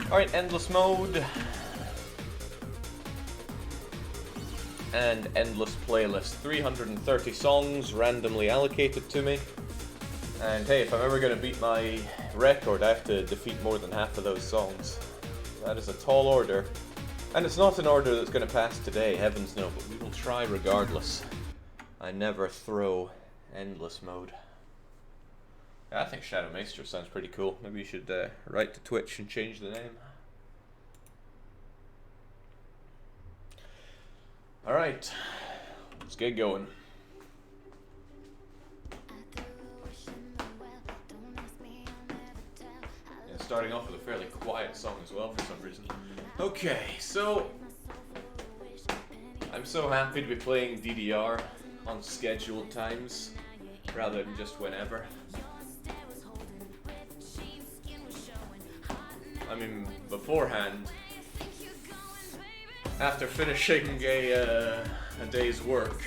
Alright, endless mode. And endless playlist. 330 songs randomly allocated to me. And hey, if I'm ever going to beat my record, I have to defeat more than half of those songs. That is a tall order. And it's not an order that's going to pass today, heavens no, but we will try regardless. I never throw endless mode. I think Shadow Maester sounds pretty cool. Maybe you should write to Twitch and change the name. Alright, let's get going. Yeah, starting off with a fairly quiet song as well for some reason. Okay, so I'm so happy to be playing DDR on scheduled times rather than just whenever. I mean, beforehand, after finishing a day's work,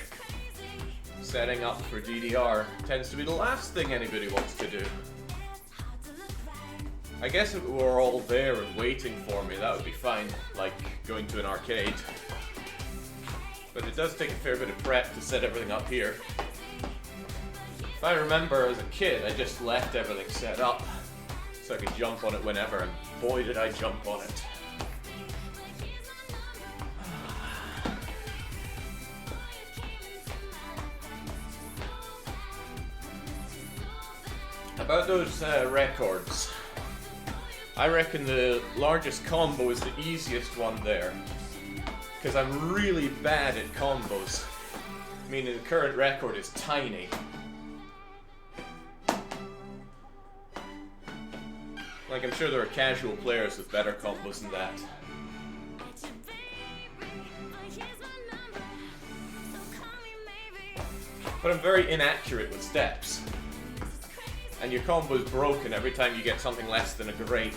setting up for DDR tends to be the last thing anybody wants to do. I guess if it were all there and waiting for me, that would be fine, like going to an arcade. But it does take a fair bit of prep to set everything up here. If I remember as a kid, I just left everything set up so I could jump on it whenever, and boy did I jump on it. About those records, I reckon the largest combo is the easiest one there, because I'm really bad at combos, meaning the current record is tiny. Like, I'm sure there are casual players with better combos than that. But I'm very inaccurate with steps. And your combo's broken every time you get something less than a great.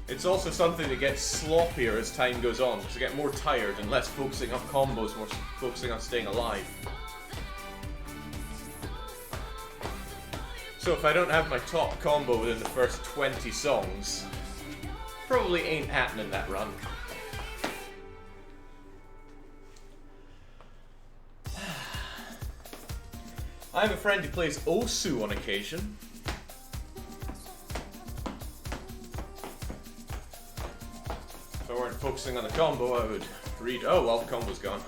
It's also something that gets sloppier as time goes on, because I get more tired and less focusing on combos, more focusing on staying alive. So if I don't have my top combo within the first 20 songs, probably ain't happening that run. I have a friend who plays Osu on occasion. If I weren't focusing on the combo, I would read, oh well, the combo's gone.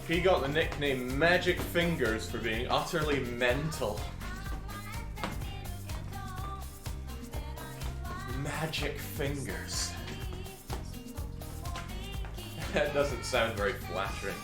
He got the nickname Magic Fingers for being utterly mental. Magic Fingers. That doesn't sound very flattering.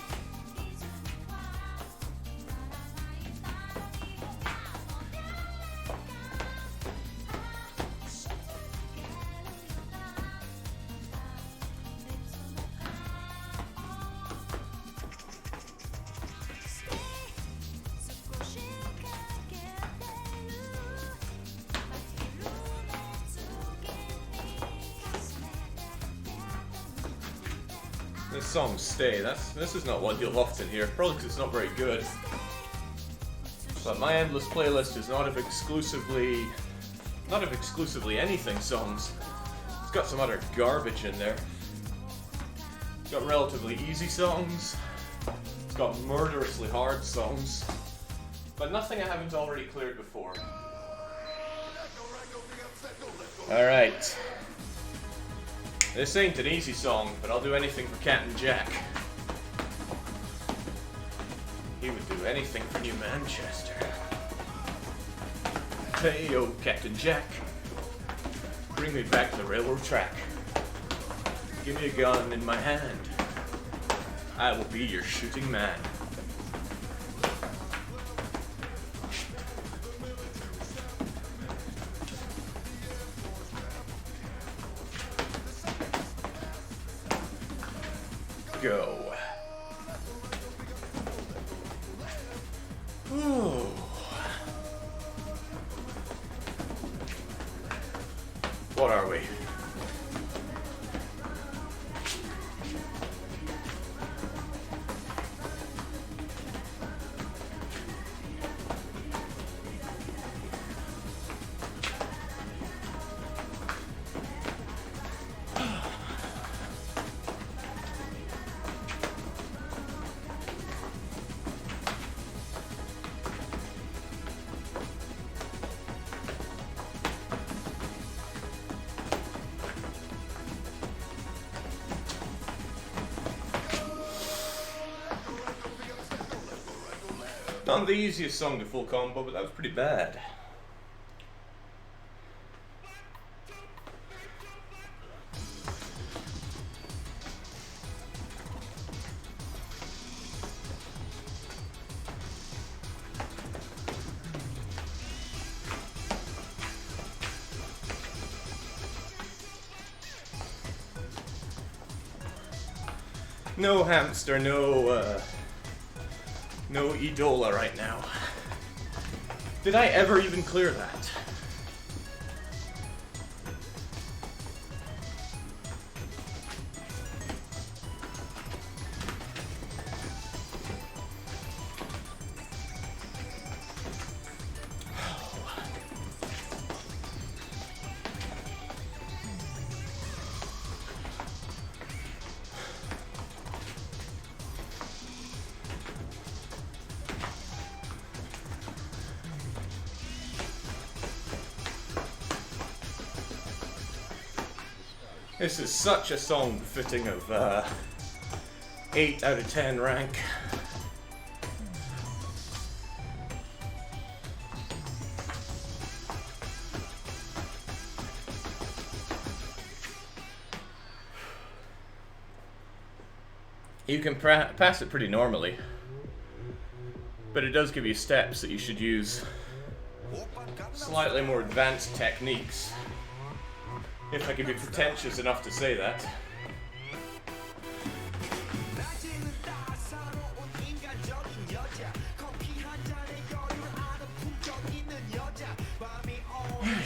This song Stay, this is not one you'll often hear, probably because it's not very good. But my endless playlist is not of exclusively anything songs. It's got some utter garbage in there. It's got relatively easy songs. It's got murderously hard songs. But nothing I haven't already cleared before. Alright. This ain't an easy song, but I'll do anything for Captain Jack. He would do anything for New Manchester. Hey, oh, Captain Jack. Bring me back to the railroad track. Give me a gun in my hand. I will be your shooting man. Go. Ooh. What are we? Not the easiest song to full combo, but that was pretty bad. No hamster, no Edola right now. Did I ever even clear that? This is such a song befitting of 8 out of 10 rank. You can pass it pretty normally, but it does give you steps that you should use slightly more advanced techniques. If I could be pretentious enough to say that.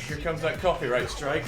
Here comes that copyright strike.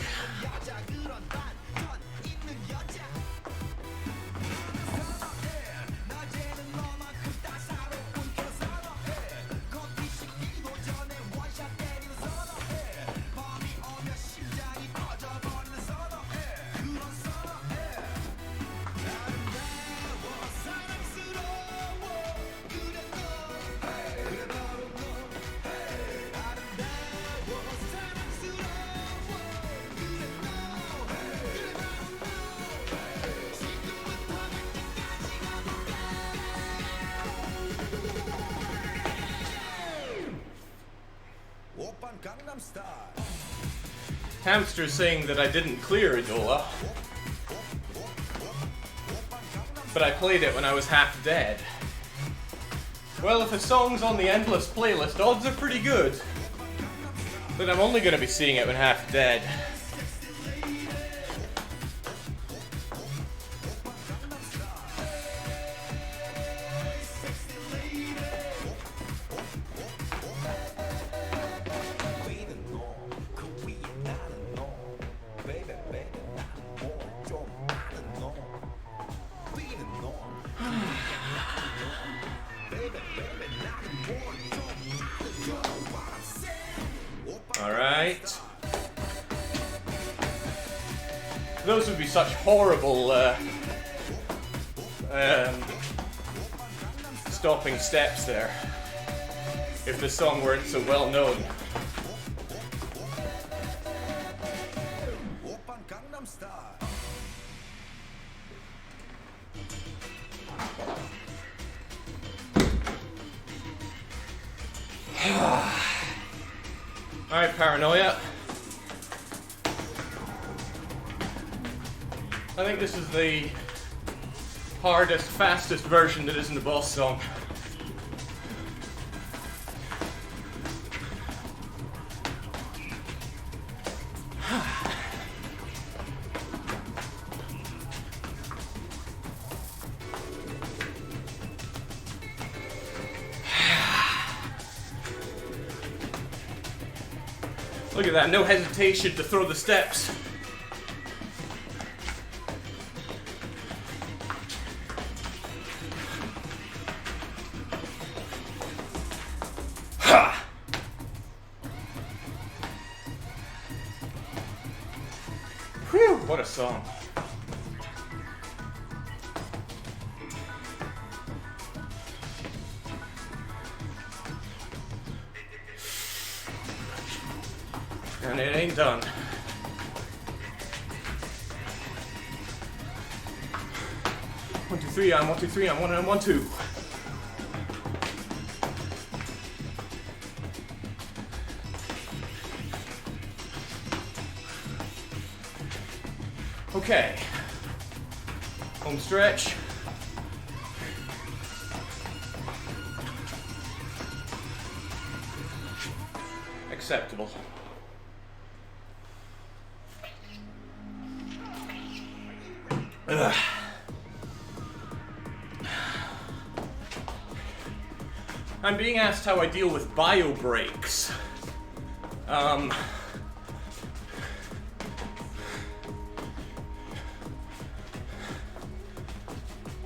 Hamster's saying that I didn't clear Idola, but I played it when I was half dead. Well, if a song's on the endless playlist, odds are pretty good that I'm only going to be seeing it when half dead. Alright. Those would be such horrible stopping steps there if the song weren't so well known. Alright, Paranoia. I think this is the hardest, fastest version that isn't the boss song. Look at that, no hesitation to throw the steps. Ha! Whew, what a song. And it ain't done. One, two, three, I'm 1, 2, 3, I'm 1, and I'm 1, 2. Okay. Home stretch. Acceptable. Ugh. I'm being asked how I deal with bio breaks.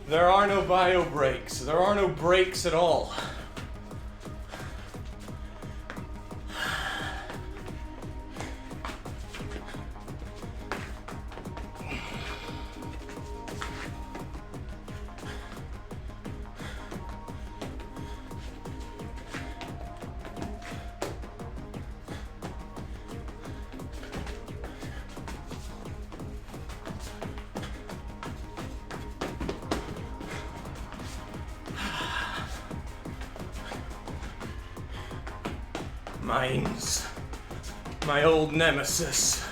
There are no bio breaks. There are no breaks at all. Mines. My old nemesis.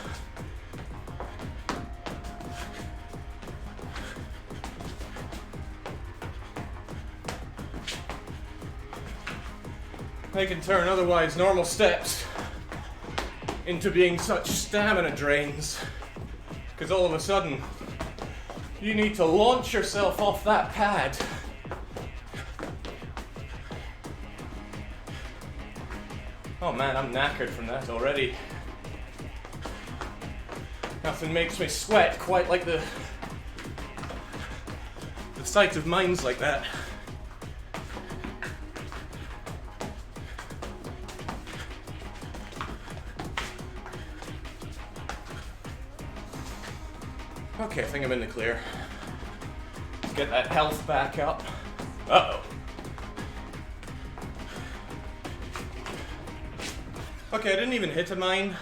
They can turn otherwise normal steps into being such stamina drains. Because all of a sudden, you need to launch yourself off that pad. Oh man, I'm knackered from that already. Nothing makes me sweat quite like the sight of mines like that. Okay, I think I'm in the clear. Let's get that health back up. Uh-oh. Okay, I didn't even hit a mine,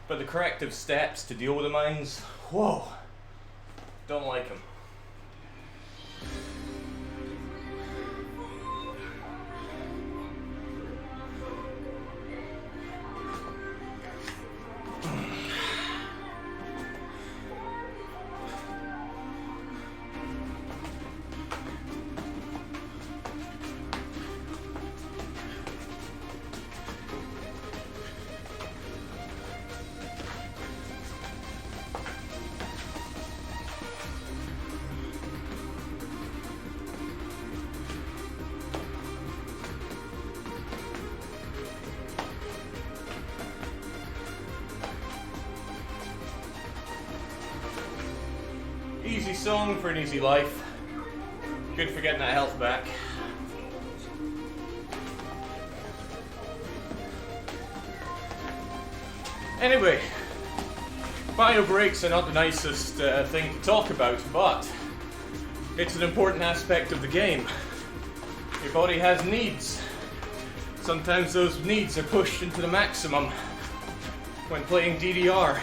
but the corrective steps to deal with the mines, whoa, don't like them. Easy song for an easy life. Good for getting that health back. Anyway, bio breaks are not the nicest thing to talk about, but it's an important aspect of the game. Your body has needs. Sometimes those needs are pushed into the maximum when playing DDR.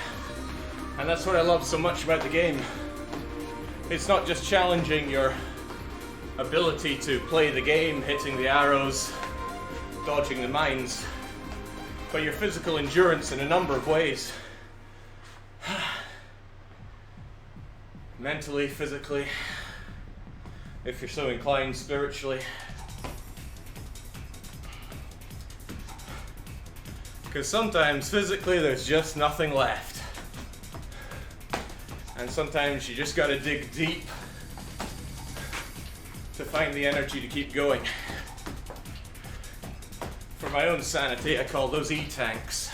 And that's what I love so much about the game. It's not just challenging your ability to play the game, hitting the arrows, dodging the mines, but your physical endurance in a number of ways. Mentally, physically, if you're so inclined, spiritually. Because sometimes physically there's just nothing left. And sometimes you just gotta dig deep to find the energy to keep going. For my own sanity, I call those E-tanks.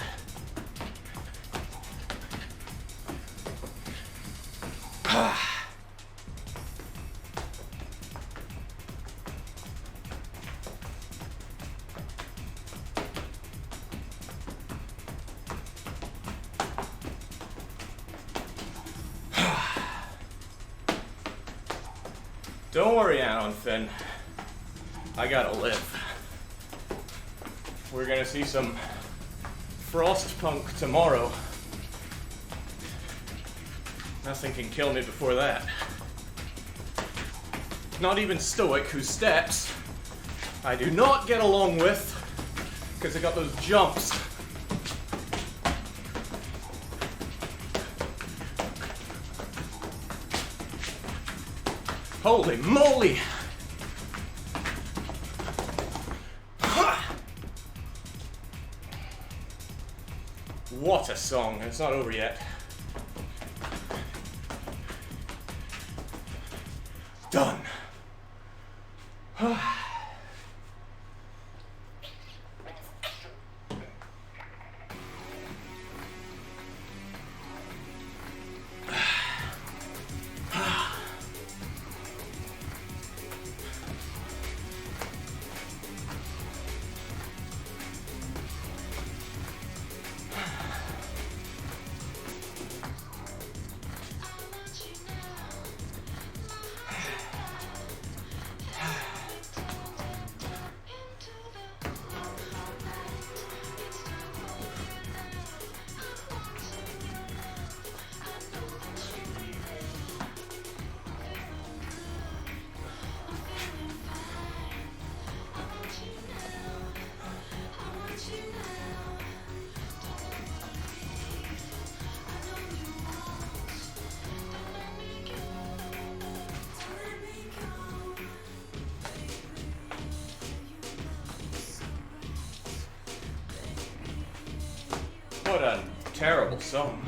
Don't worry, Anon Finn. I gotta live. We're gonna see some Frostpunk tomorrow. Nothing can kill me before that. Not even Stoic, whose steps I do not get along with because I got those jumps. Holy moly! What a song. It's not over yet. Done. What a terrible song.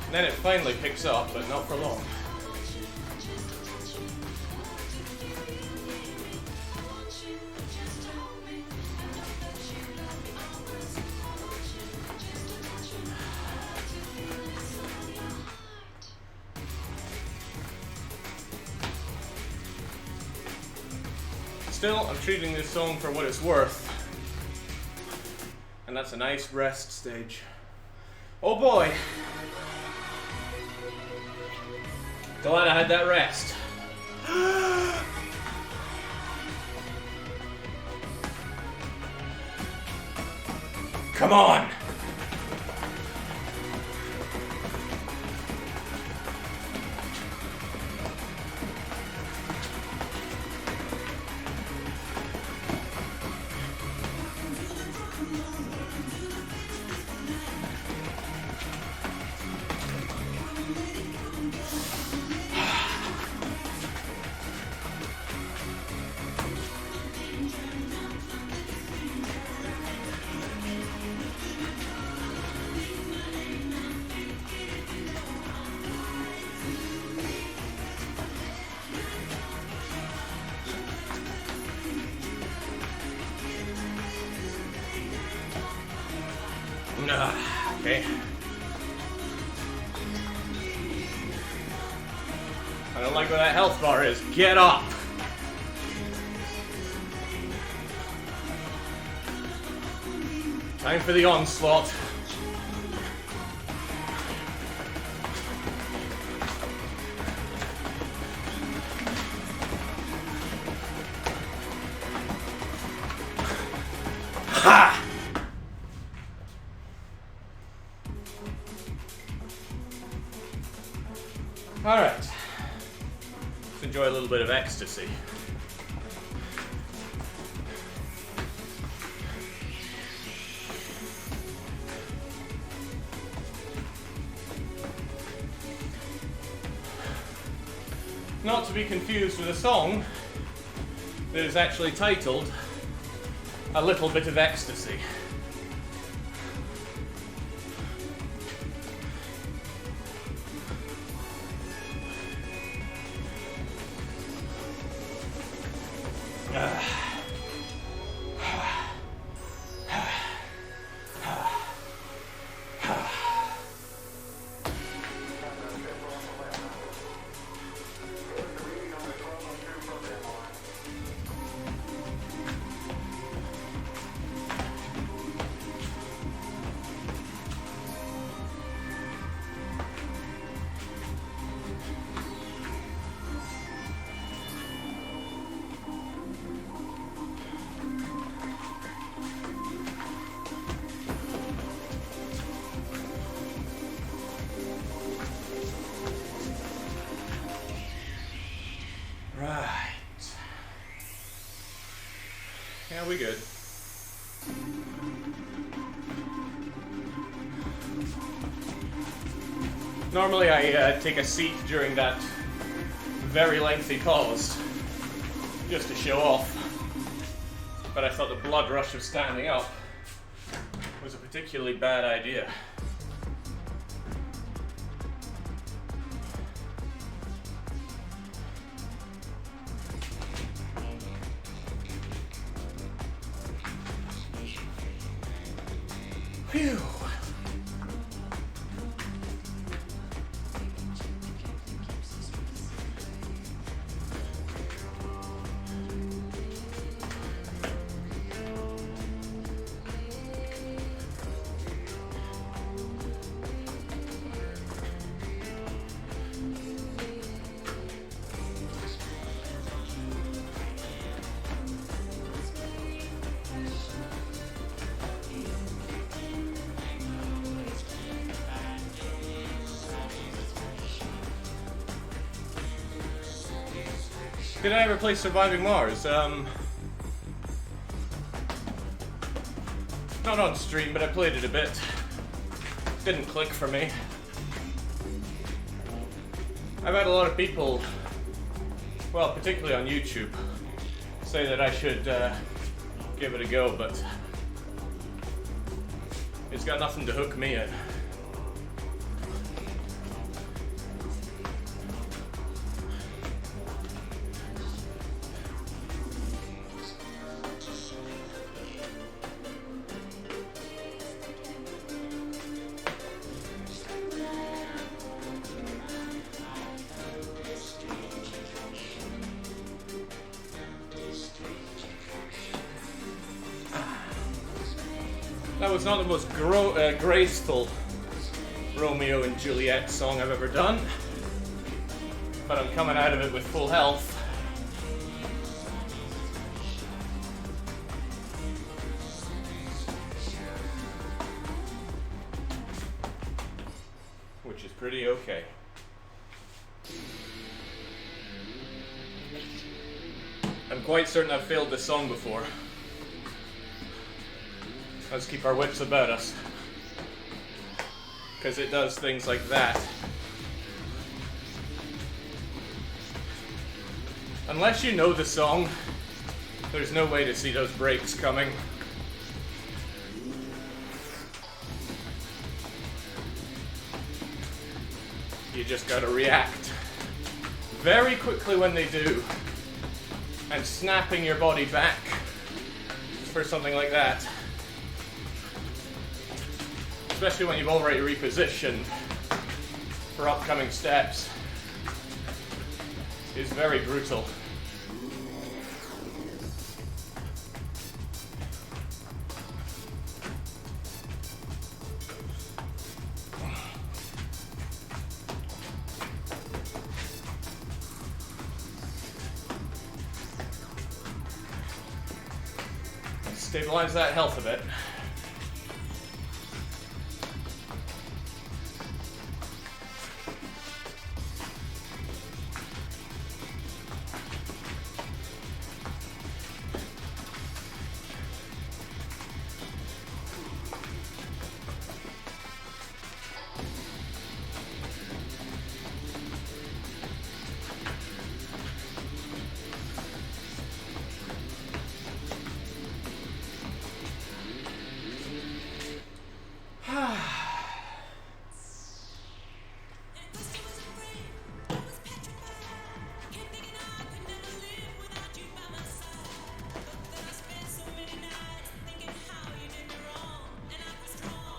And then it finally picks up, but not for long. Still, I'm treating this song for what it's worth. And that's a nice rest stage. Oh boy! Glad I had that rest. Come on! Okay. I don't like where that health bar is. Get up! Time for the onslaught. Ha! Alright, let's enjoy a little bit of ecstasy. Not to be confused with a song that is actually titled A Little Bit of Ecstasy. Right. Yeah, we good. Normally I take a seat during that very lengthy pause, just to show off. But I thought the blood rush of standing up was a particularly bad idea. Phew. Did I ever play Surviving Mars? Not on stream, but I played it a bit. Didn't click for me. I've had a lot of people, well, particularly on YouTube, say that I should give it a go, but it's got nothing to hook me in. That was not the most graceful Romeo and Juliet song I've ever done, but I'm coming out of it with full health. Which is pretty okay. I'm quite certain I've failed this song before. Let's keep our wits about us, because it does things like that. Unless you know the song, there's no way to see those breaks coming. You just gotta react very quickly when they do, and snapping your body back for something like that. Especially when you've already repositioned for upcoming steps, is very brutal. Stabilize that health a bit.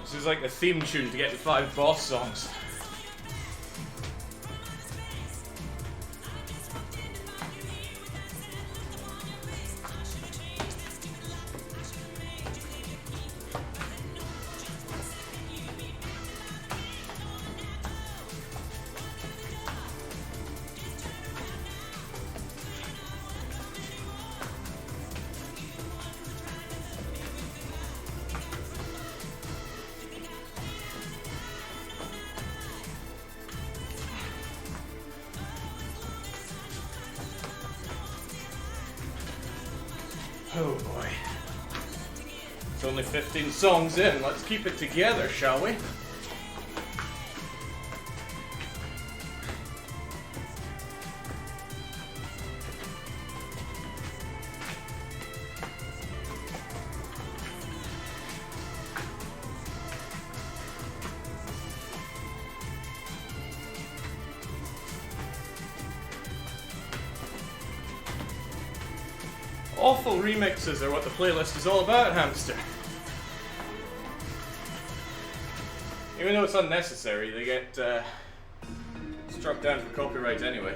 This is like the theme tune to get the 5 boss songs. Oh boy. It's only 15 songs in. Let's keep it together, shall we? Awful remixes are what the playlist is all about, hamster. Even though it's unnecessary, they get struck down for copyright anyway.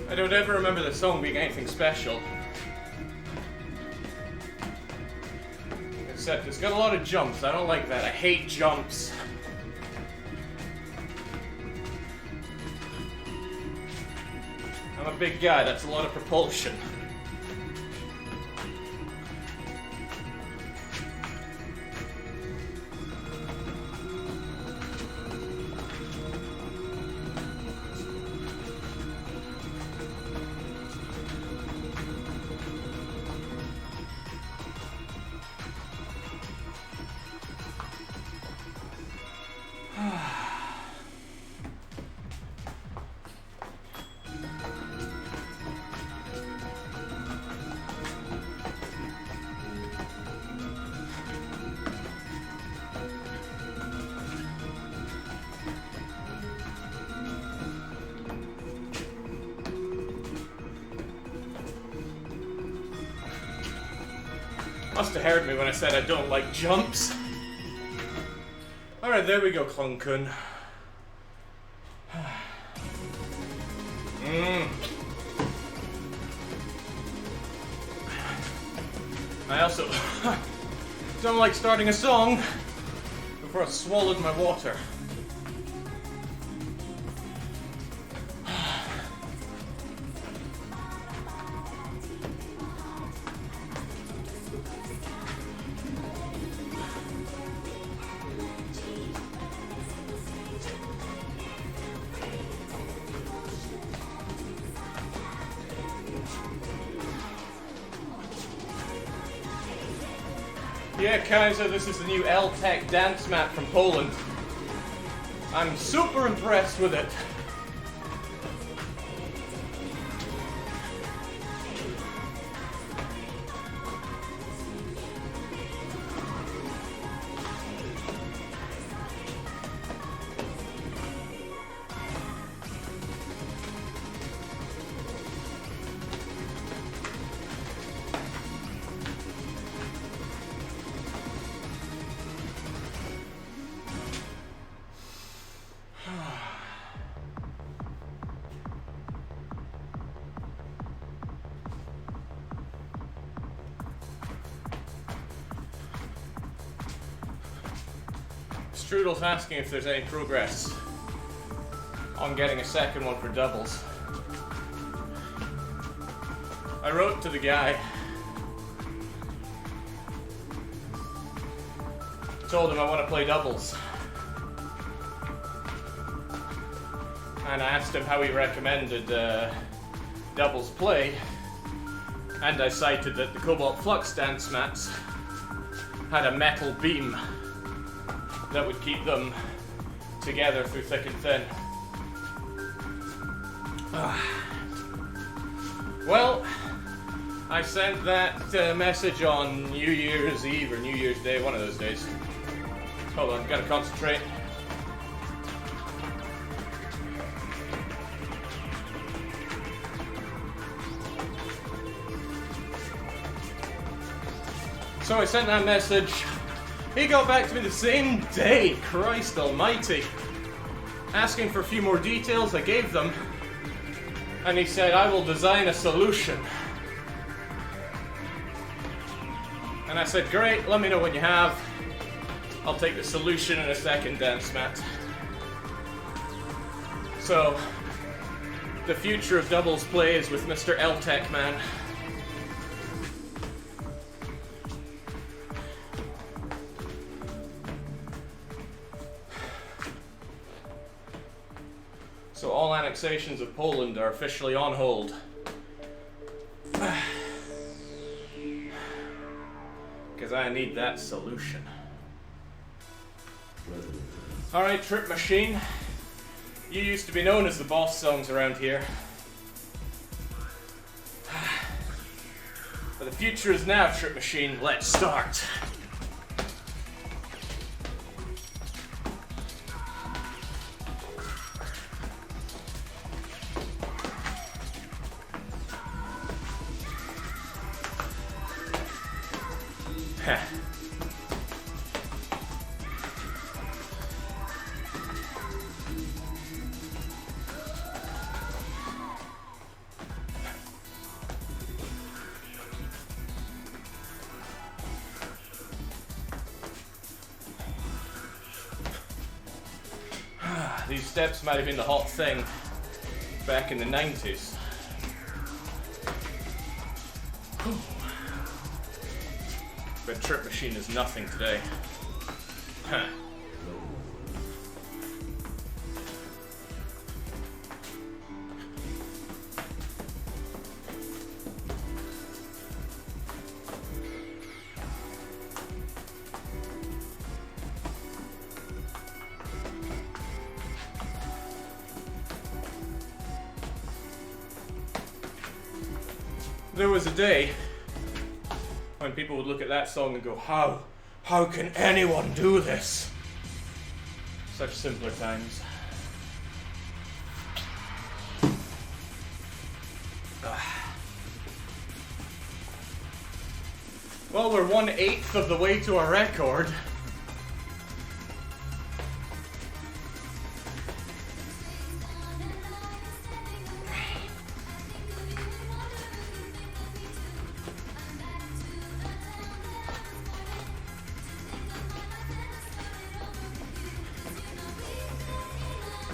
I don't ever remember the song being anything special. Except it's got a lot of jumps. I don't like that. I hate jumps. I'm a big guy. That's a lot of propulsion. Must have heard me when I said I don't like jumps. Alright, there we go, Clunkun. I also don't like starting a song before I've swallowed my water. Yeah, Kaiser, this is the new L-Tech dance mat from Poland. I'm super impressed with it. Strudel's asking if there's any progress on getting a second one for doubles. I wrote to the guy, told him I want to play doubles, and I asked him how he recommended doubles play, and I cited that the Cobalt Flux dance mats had a metal beam that would keep them together through thick and thin. Well, I sent that message on New Year's Eve or New Year's Day, one of those days. Hold on, gotta concentrate. So I sent that message. He got back to me the same day, Christ almighty. Asking for a few more details, I gave them. And he said, I will design a solution. And I said, great, let me know what you have. I'll take the solution in a second, dance mat. So, the future of doubles play is with Mr. L-Tech Man. So all annexations of Poland are officially on hold. because I need that solution. Alright, Trip Machine. You used to be known as the boss songs around here. But the future is now, Trip Machine. Let's start. These steps might have been the hot thing back in the 90s. But Trip Machine is nothing today. Huh. There was a day when people would look at that song and go, how can anyone do this? Such simpler times. Well, we're 1/8 of the way to a record.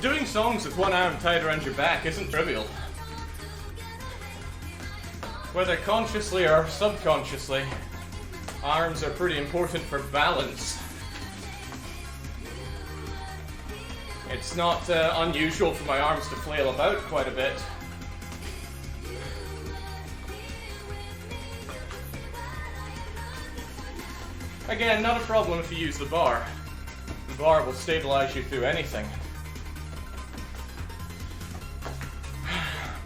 Doing songs with one arm tied around your back isn't trivial. Whether consciously or subconsciously, arms are pretty important for balance. It's not unusual for my arms to flail about quite a bit. Again, not a problem if you use the bar. The bar will stabilize you through anything.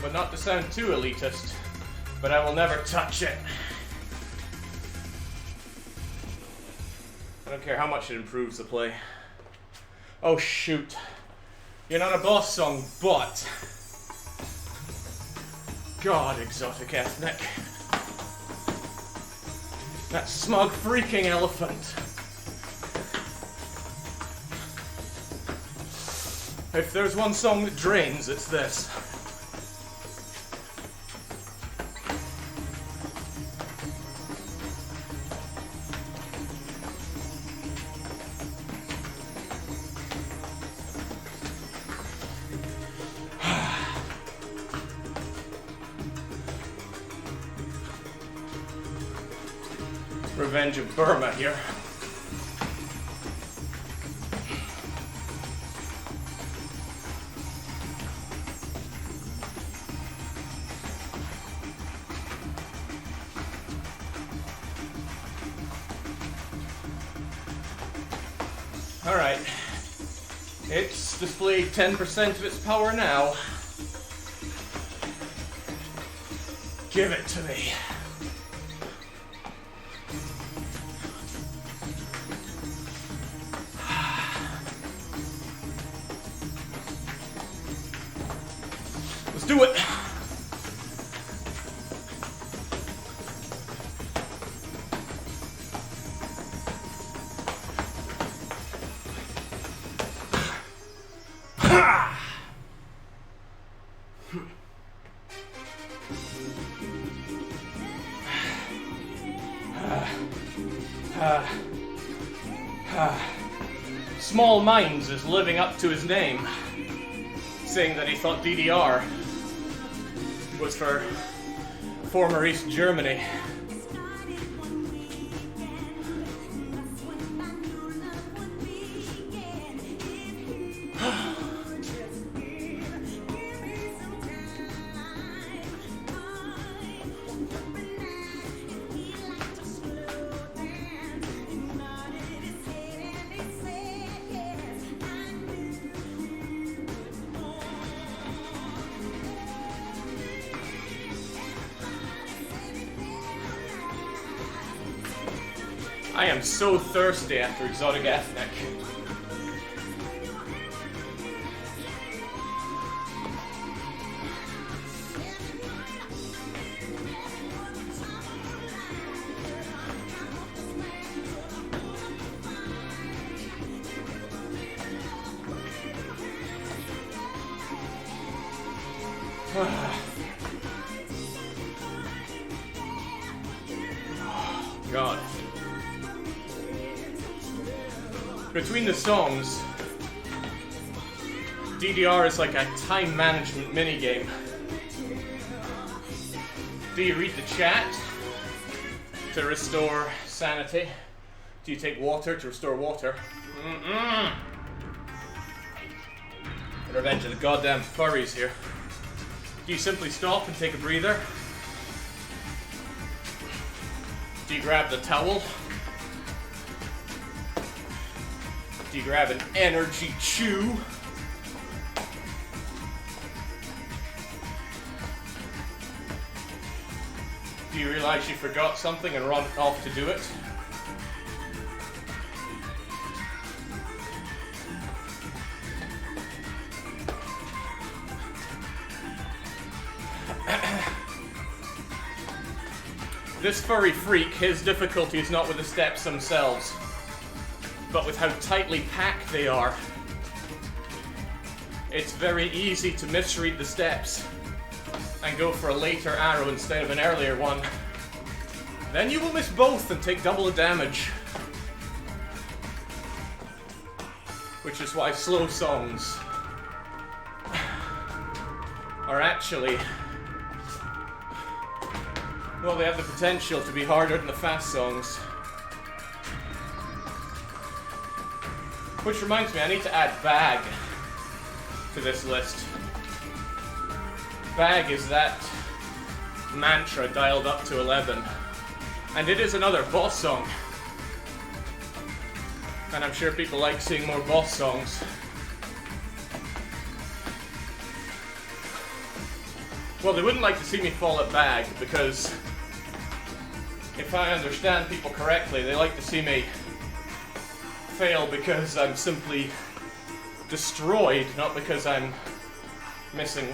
But not to sound too elitist, but I will never touch it. I don't care how much it improves the play. Oh shoot. You're not a boss song, but... God, exotic ethnic. That smug freaking elephant. If there's one song that drains, it's this. Revenge of Burma here. All right. It's displayed 10% of its power now. Give it to me. Let's do it. Small Minds is living up to his name, saying that he thought DDR was for former East Germany. I am so thirsty after Exotic Ethnic. God. Between the songs, DDR is like a time management minigame. Do you read the chat to restore sanity? Do you take water to restore water? Revenge of the goddamn furries here. Do you simply stop and take a breather? Do you grab the towel? Do you grab an energy chew? Do you realize you forgot something and run off to do it? This furry freak, his difficulty is not with the steps themselves, but with how tightly packed they are. It's very easy to misread the steps and go for a later arrow instead of an earlier one. Then you will miss both and take double the damage. Which is why slow songs are actually, well, they have the potential to be harder than the fast songs. Which reminds me, I need to add bag to this list. Bag is that mantra dialed up to 11. And it is another boss song. And I'm sure people like seeing more boss songs. Well, they wouldn't like to see me fall at bag because if I understand people correctly, they like to see me fail because I'm simply destroyed, not because I'm missing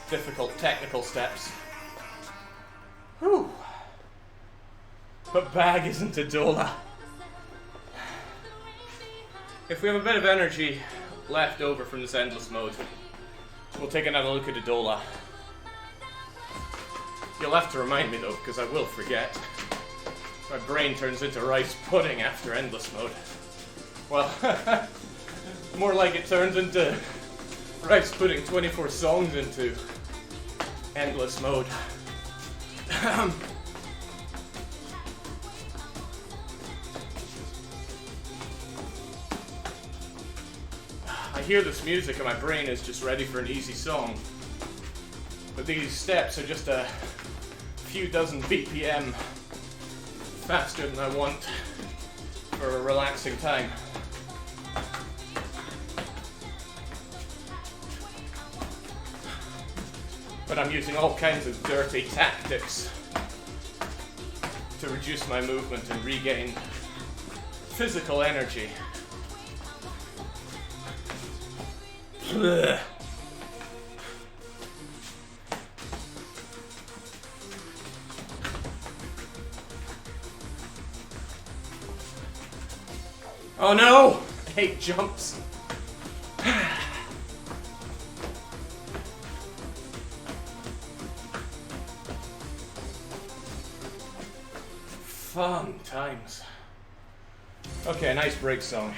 difficult technical steps. Whew. But bag isn't a Dola. If we have a bit of energy left over from this endless mode, we'll take another look at a Dola. You'll have to remind me though, because I will forget. My brain turns into rice pudding after endless mode. Well, more like it turns into rice pudding 24 songs into endless mode. I hear this music and my brain is just ready for an easy song. But these steps are just a few dozen BPM faster than I want for a relaxing time. But I'm using all kinds of dirty tactics to reduce my movement and regain physical energy. Blech. Oh no! I hate jumps. Fun times. Okay, a nice break song.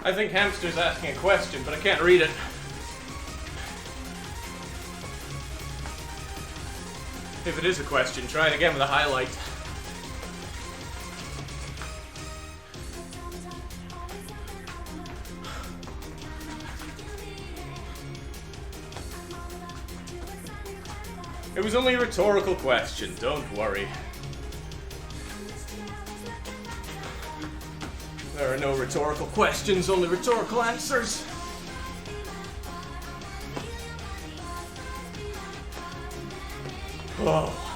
I think Hamster's asking a question, but I can't read it. If it is a question, try it again with a highlight. It was only a rhetorical question, don't worry. There are no rhetorical questions, only rhetorical answers. Oh.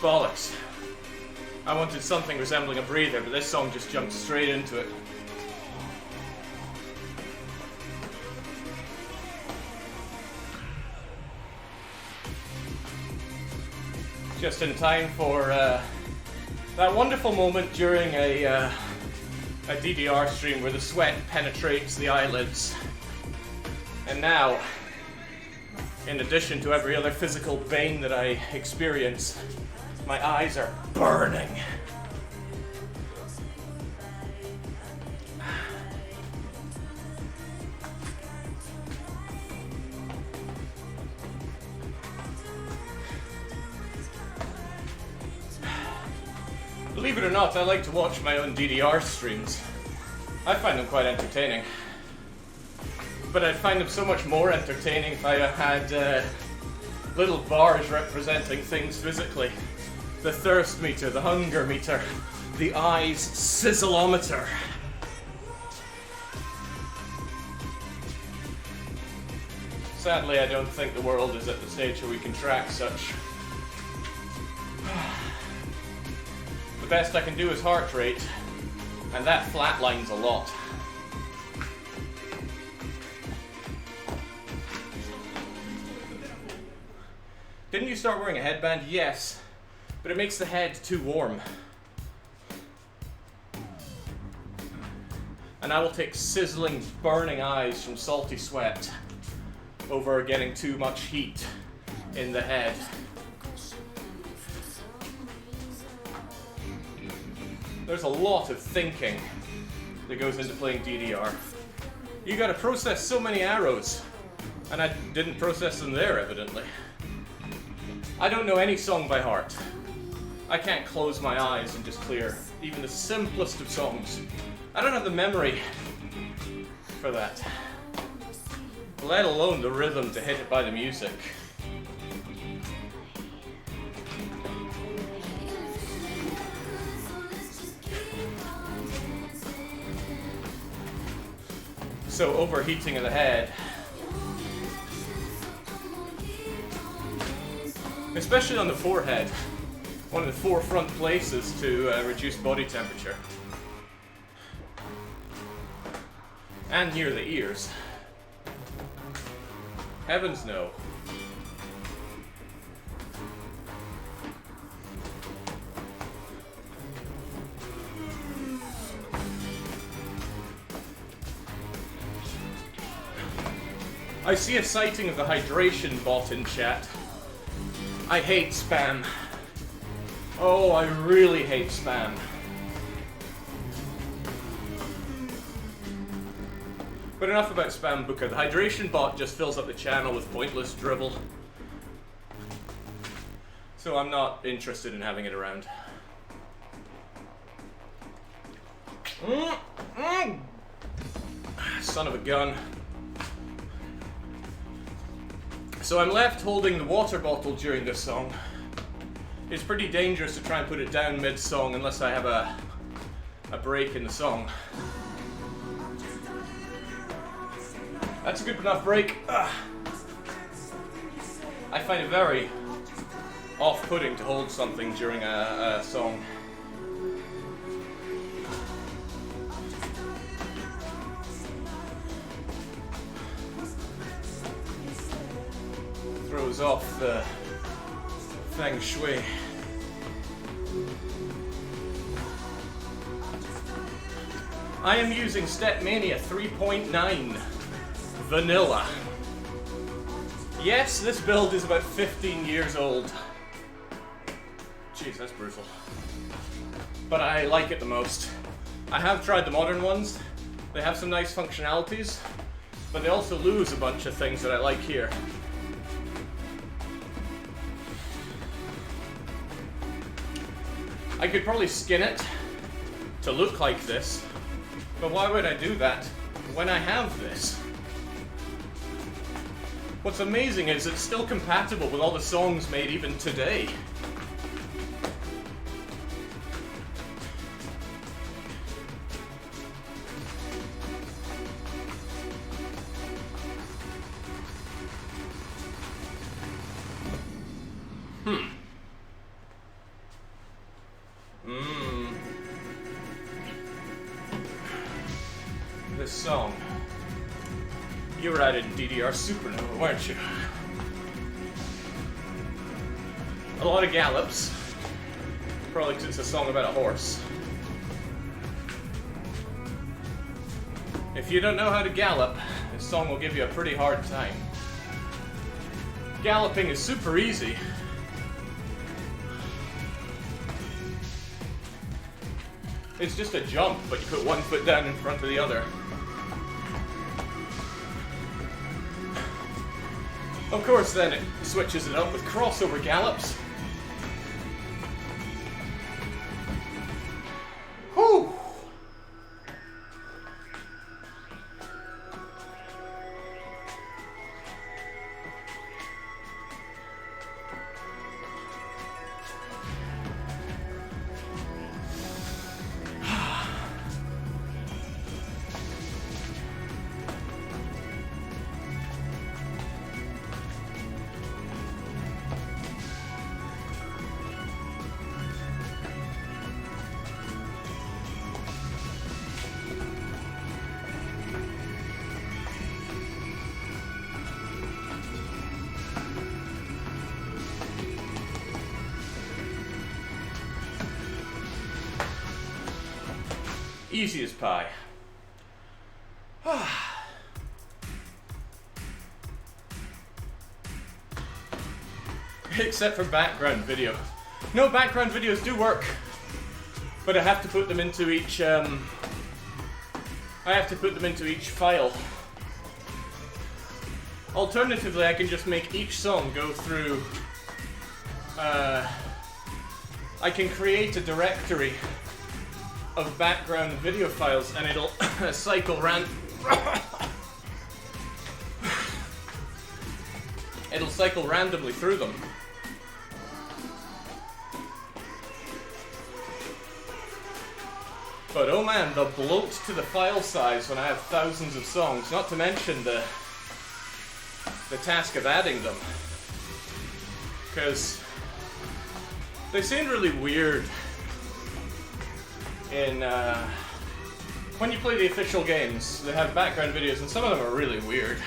Bollocks. I wanted something resembling a breather, but this song just jumped straight into it. Just in time for that wonderful moment during a DDR stream where the sweat penetrates the eyelids. And now, in addition to every other physical pain that I experience, my eyes are burning. Believe it or not, I like to watch my own DDR streams. I find them quite entertaining. But I'd find them so much more entertaining if I had little bars representing things physically. The thirst meter, the hunger meter, the eyes sizzleometer. Sadly, I don't think the world is at the stage where we can track such. The best I can do is heart rate, and that flatlines a lot. Didn't you start wearing a headband? Yes. But it makes the head too warm. And I will take sizzling, burning eyes from salty sweat over getting too much heat in the head. There's a lot of thinking that goes into playing DDR. You gotta process so many arrows, and I didn't process them there, evidently. I don't know any song by heart. I can't close my eyes and just clear even the simplest of songs. I don't have the memory for that, let alone the rhythm to hit it by the music. So overheating of the head, especially on the forehead, one of the forefront places to reduce body temperature. And near the ears. Heavens no. I see a sighting of the hydration bot in chat. I hate spam. Oh, I really hate spam. But enough about spam booker. The hydration bot just fills up the channel with pointless dribble. So I'm not interested in having it around. Son of a gun. So I'm left holding the water bottle during this song. It's pretty dangerous to try and put it down mid-song unless I have a break in the song. That's a good enough break. Ugh. I find it very off-putting to hold something during a song. Throws off the feng shui. I am using Stepmania 3.9 Vanilla. Yes, this build is about 15 years old. Jeez, that's brutal. But I like it the most. I have tried the modern ones. They have some nice functionalities, but they also lose a bunch of things that I like here. I could probably skin it to look like this, but why would I do that when I have this? What's amazing is it's still compatible with all the songs made even today. This song. You were at it in DDR Supernova, weren't you? A lot of gallops. Probably because it's a song about a horse. If you don't know how to gallop, this song will give you a pretty hard time. Galloping is super easy. It's just a jump, but you put one foot down in front of the other. Of course, then it switches it up with crossover gallops. Whew! Easy as pie. Except for background video. No, background videos do work, but I have to put them into each file. Alternatively, I can just make each song go through. I can create a directory of background video files, and it'll cycle it'll cycle randomly through them. But oh man, the bloat to the file size when I have thousands of songs, not to mention the task of adding them. Because they seem really weird in when you play the official games. They have background videos, and some of them are really weird.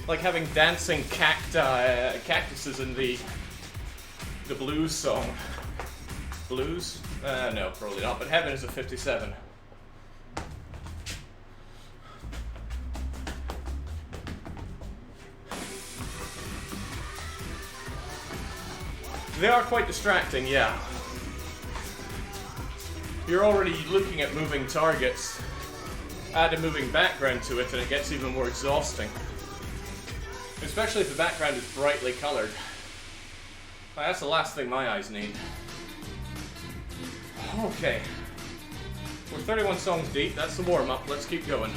Like having dancing cactuses in the Blues song. Blues? No, probably not, but Heaven is a 57. They are quite distracting, yeah. You're already looking at moving targets. Add a moving background to it and it gets even more exhausting. Especially if the background is brightly colored. That's the last thing my eyes need. Okay. We're 31 songs deep, that's the warm-up, let's keep going.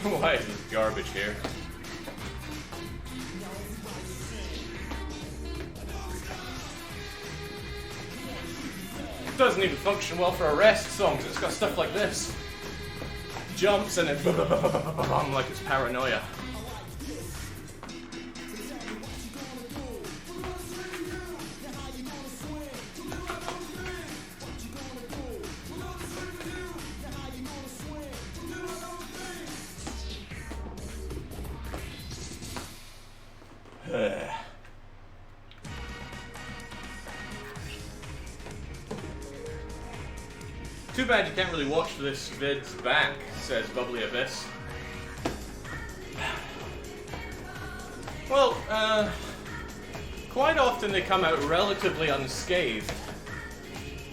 Why is this garbage here? doesn't even function well for arrest songs. It's got stuff like this. Jumps and then like it's paranoia. Too bad you can't really watch this vid's back, says Bubbly Abyss. Well, quite often they come out relatively unscathed,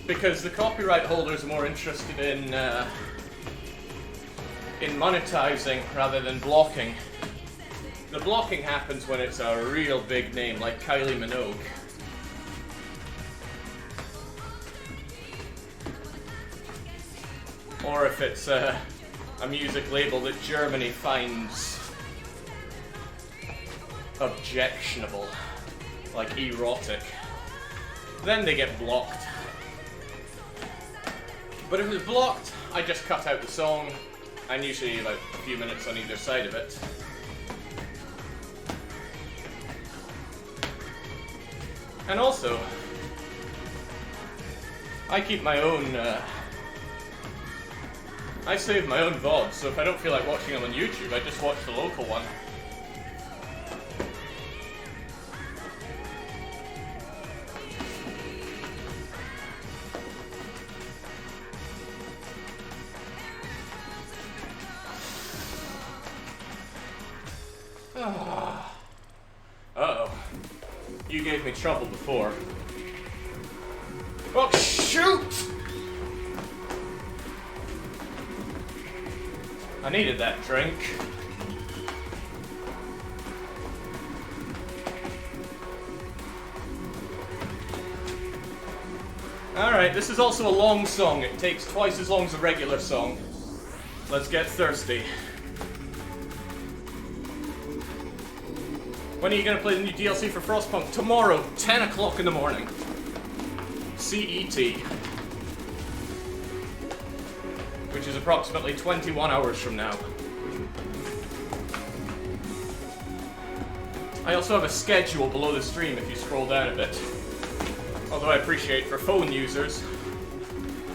because the copyright holders are more interested in monetizing rather than blocking. The blocking happens when it's a real big name, like Kylie Minogue. Or if it's a music label that Germany finds objectionable, like erotic, then they get blocked. But if it's blocked, I just cut out the song, and usually like a few minutes on either side of it. And also, I keep my own, I save my own VODs, so if I don't feel like watching them on YouTube, I just watch the local one. Uh-oh. You gave me trouble before. Oh, shoot! I needed that drink. Alright, this is also a long song. It takes twice as long as a regular song. Let's get thirsty. When are you going to play the new DLC for Frostpunk? Tomorrow, 10 o'clock in the morning. CET. Which is approximately 21 hours from now. I also have a schedule below the stream if you scroll down a bit. Although I appreciate for phone users,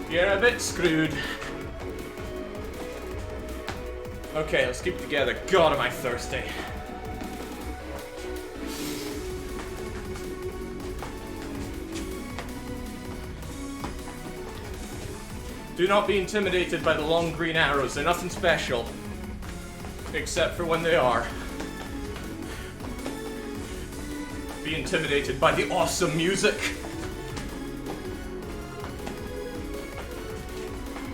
you're a bit screwed. Okay, let's keep it together. God, am I thirsty. Do not be intimidated by the long green arrows. They're nothing special. Except for when they are. Be intimidated by the awesome music.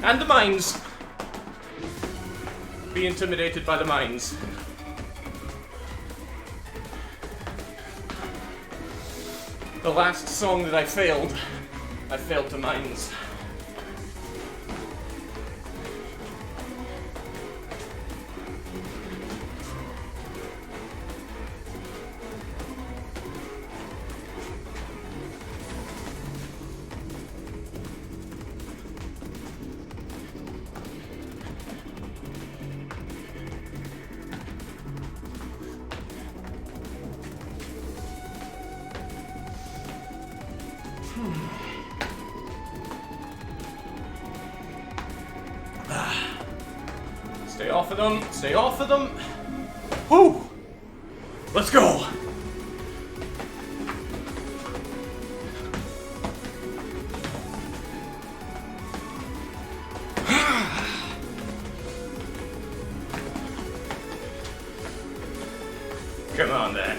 And the mines. Be intimidated by the mines. The last song that I failed to mines. Stay off of them. Stay off of them. Whew! Let's go! Come on then.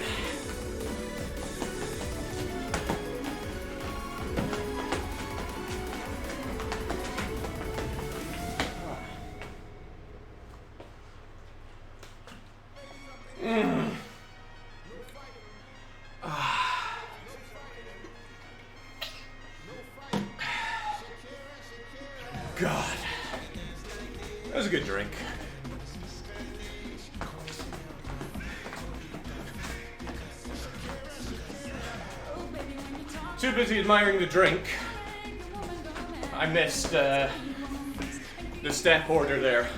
God. That was a good drink. Too busy admiring the drink I missed the step order there,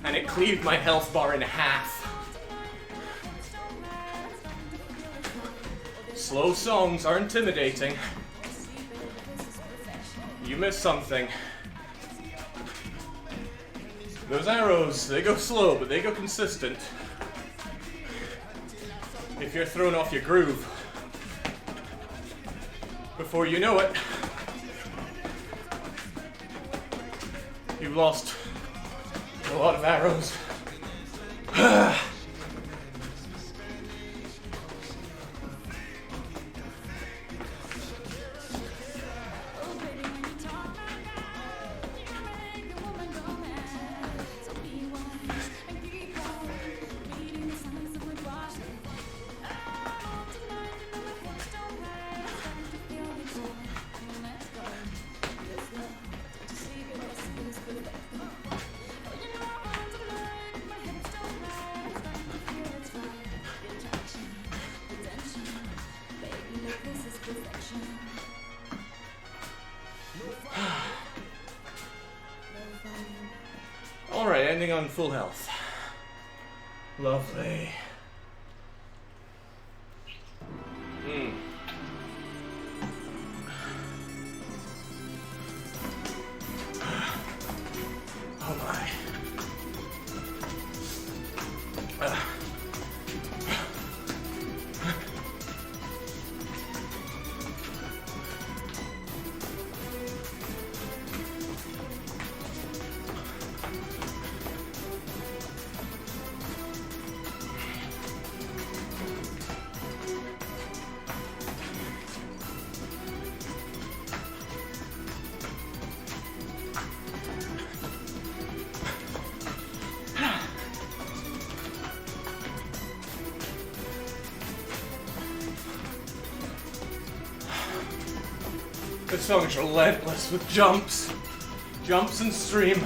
and it cleaved my health bar in half. Slow songs are intimidating. You missed something. Those arrows, they go slow, but they go consistent. If you're thrown off your groove, before you know it, you've lost a lot of arrows. Alright, ending on full health. Lovely. Oh my. This song is relentless with jumps and stream.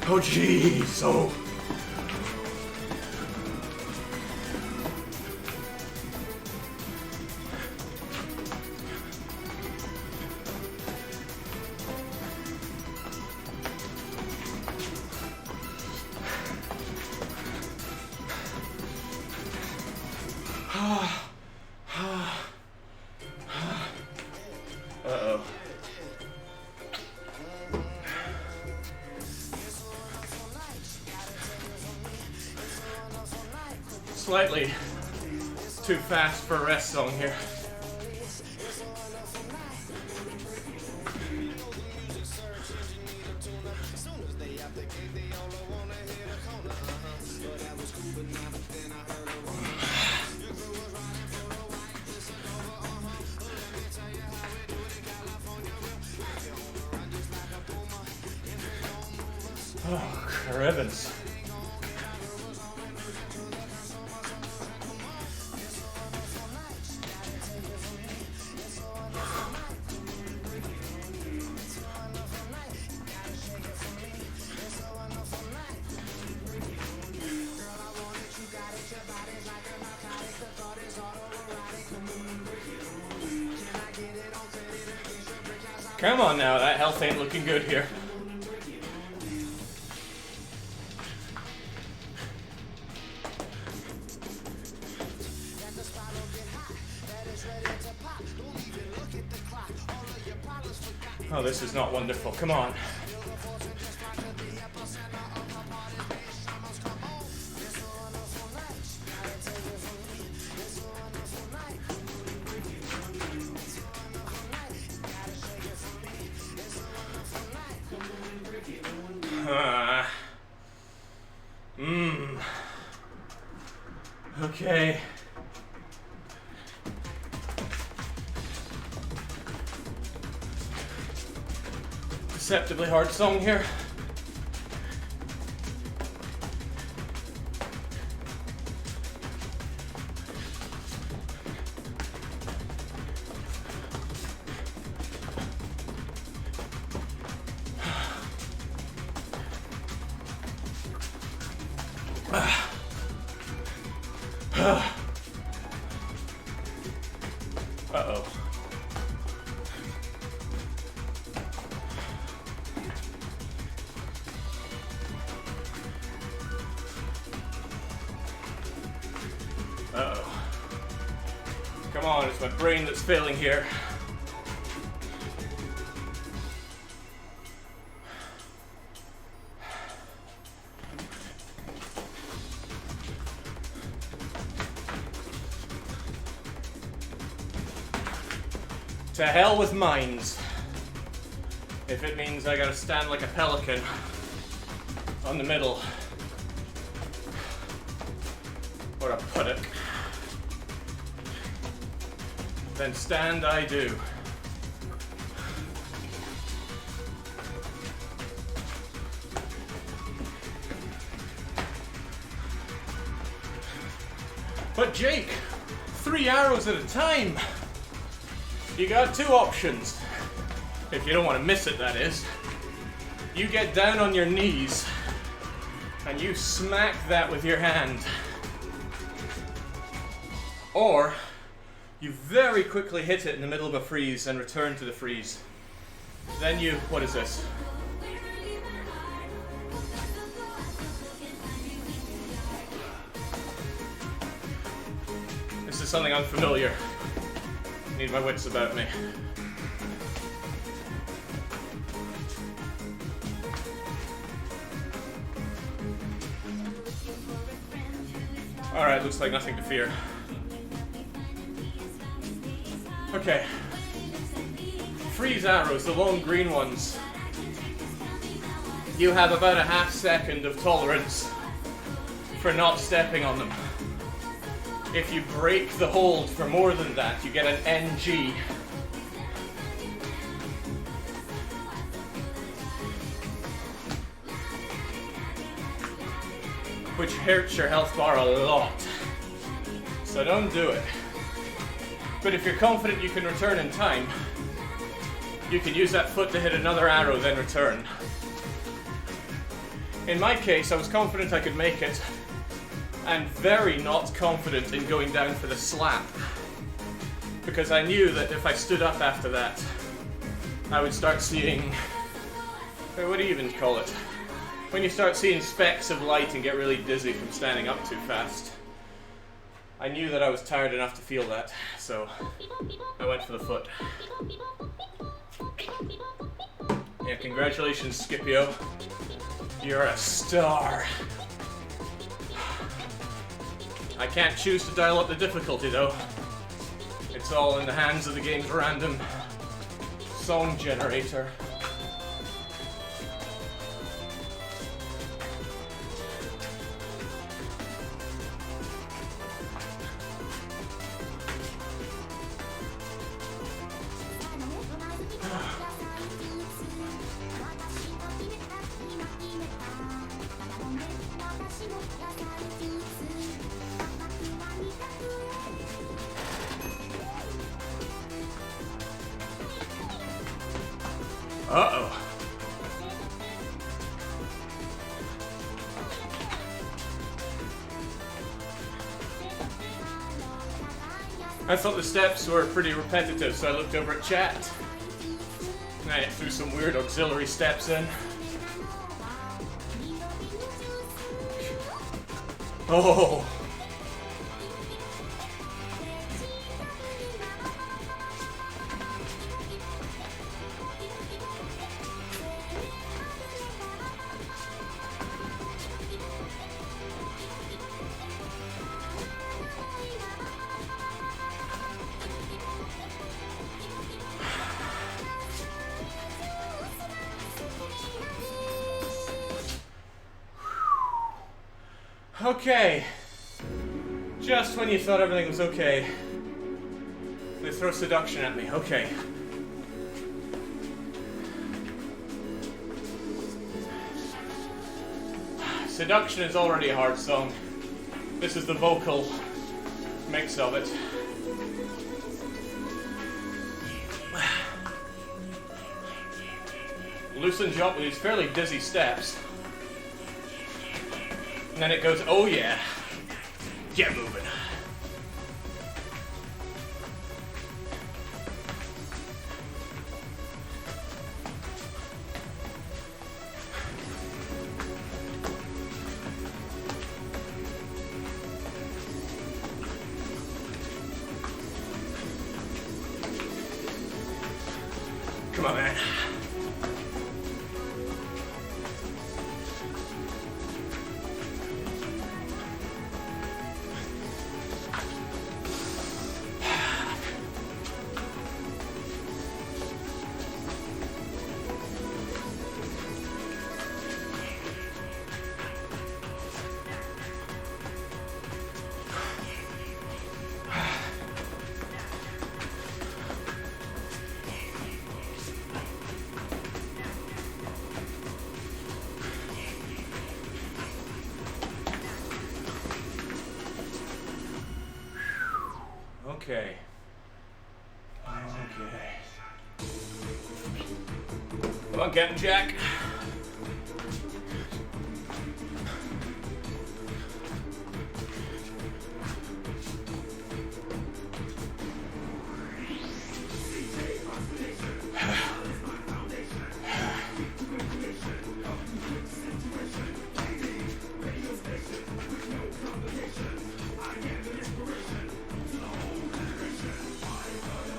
Oh jeez, oh. Uh-oh. Slightly too fast for a rest song here. Oh, crevens. Come on now, that health ain't looking good here. Oh, this is not wonderful. Come on. Okay. Deceptively hard song here. Uh-oh. Uh-oh. Come on, it's my brain that's failing here. To hell with mines. If it means I gotta stand like a pelican on the middle. Or a puttock. Then stand I do. But Jake, 3 arrows at a time. You got 2 options. If you don't want to miss it, that is. You get down on your knees and you smack that with your hand. Or you very quickly hit it in the middle of a freeze and return to the freeze. Then you, what is this? This is something unfamiliar. Need my wits about me. Alright, looks like nothing to fear. Okay. Freeze arrows, the long green ones. You have about a half second of tolerance for not stepping on them. If you break the hold for more than that, you get an NG. Which hurts your health bar a lot. So don't do it. But if you're confident you can return in time, you can use that foot to hit another arrow, then return. In my case, I was confident I could make it, and very not confident in going down for the slap. Because I knew that if I stood up after that, I would start seeing... what do you even call it? When you start seeing specks of light and get really dizzy from standing up too fast. I knew that I was tired enough to feel that, so I went for the foot. Yeah, congratulations, Scipio. You're a star. I can't choose to dial up the difficulty, though. It's all in the hands of the game's random song generator. Uh-oh. I thought the steps were pretty repetitive, so I looked over at chat. And I threw some weird auxiliary steps in. Oh! Okay. Just when you thought everything was okay, they throw seduction at me. Okay. Seduction is already a hard song. This is the vocal mix of it. Loosens you up with these fairly dizzy steps. And then it goes, oh yeah, get moving. my man. Okay. Come on, Captain Jack.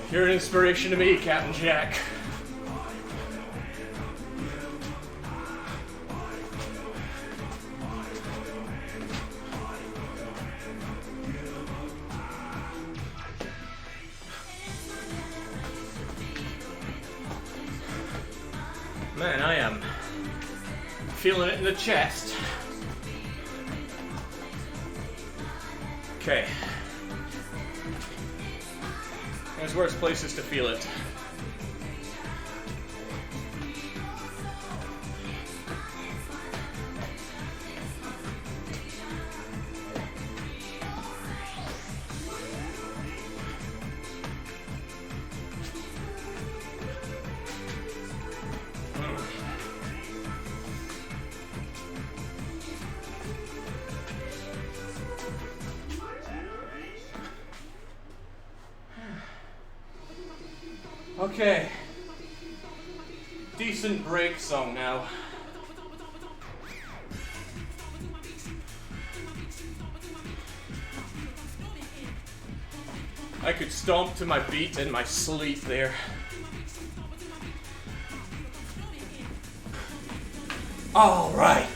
You're an inspiration to me, Captain Jack. Man, I am feeling it in the chest. Okay. There's worse places to feel it. Okay. Decent break song now. I could stomp to my beat in my sleep there. All right.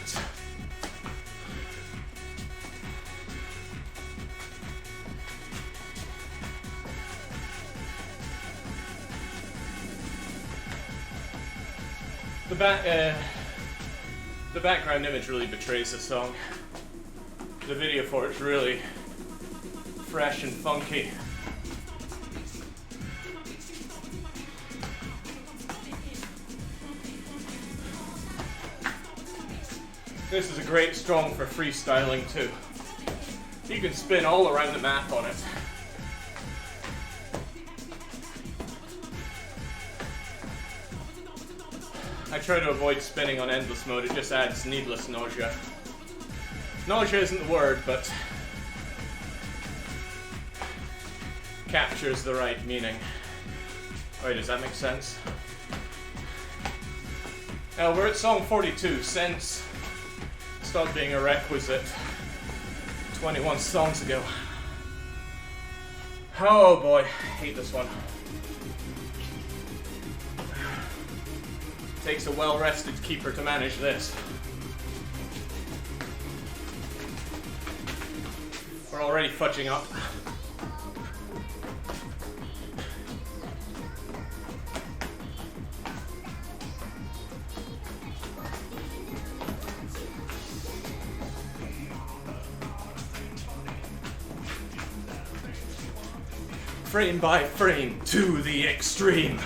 The background image really betrays the song. The video for it's really fresh and funky. This is a great song for freestyling too. You can spin all around the map on it. I try to avoid spinning on endless mode, it just adds needless nausea. Nausea isn't the word, but captures the right meaning. Wait, does that make sense? Now, we're at song 42, since it stopped being a requisite 21 songs ago. Oh boy, I hate this one. Takes a well-rested keeper to manage this. We're already fudging up. Frame by frame to the extreme.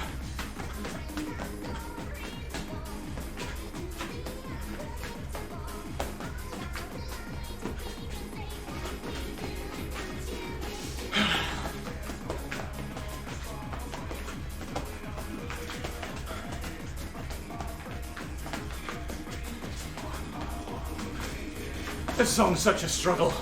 This song's such a struggle.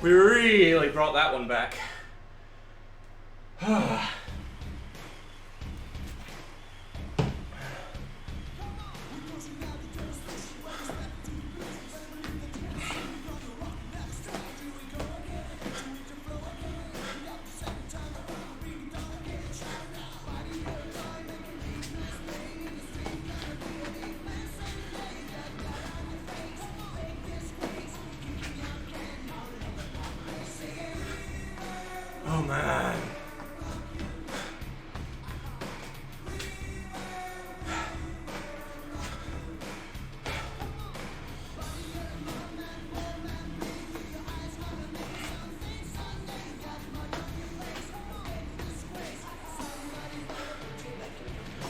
We really brought that one back. Oh man.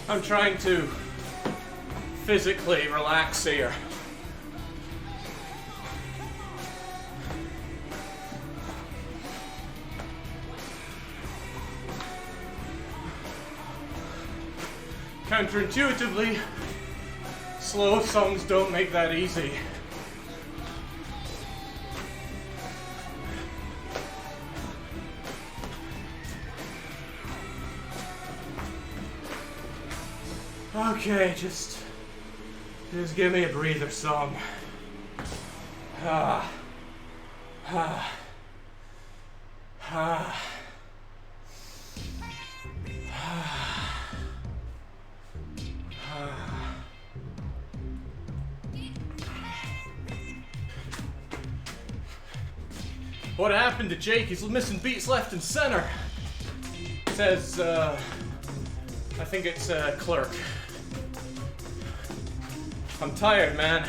I'm trying to physically relax here. Counterintuitively, slow songs don't make that easy. Okay, just give me a breather song. Ah. Ah. Ah. What happened to Jake? He's missing beats left and center. Says, I think it's Clerk. I'm tired, man.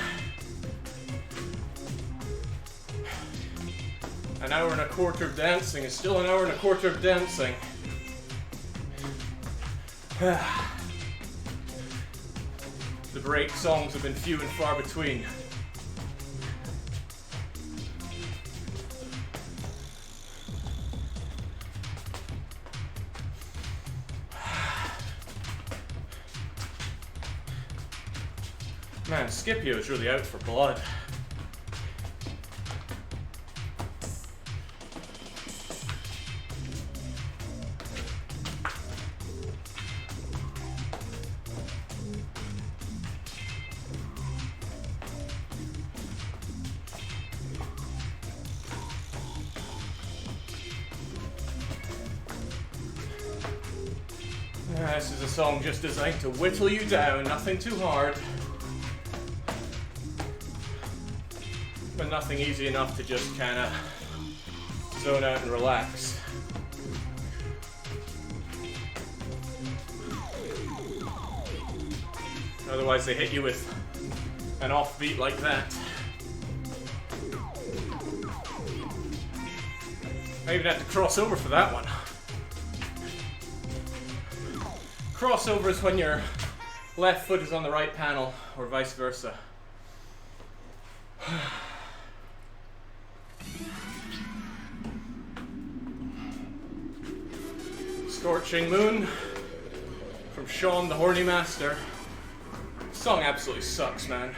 An hour and a quarter of dancing is still an hour and a quarter of dancing. The break songs have been few and far between. Man, Scipio is really out for blood. This is a song just designed to whittle you down, nothing too hard. But nothing easy enough to just kind of zone out and relax. Otherwise they hit you with an offbeat like that. I even had to cross over for that one. Crossover is when your left foot is on the right panel, or vice versa. Scorching Moon from Sean the Horny Master. This song absolutely sucks, man.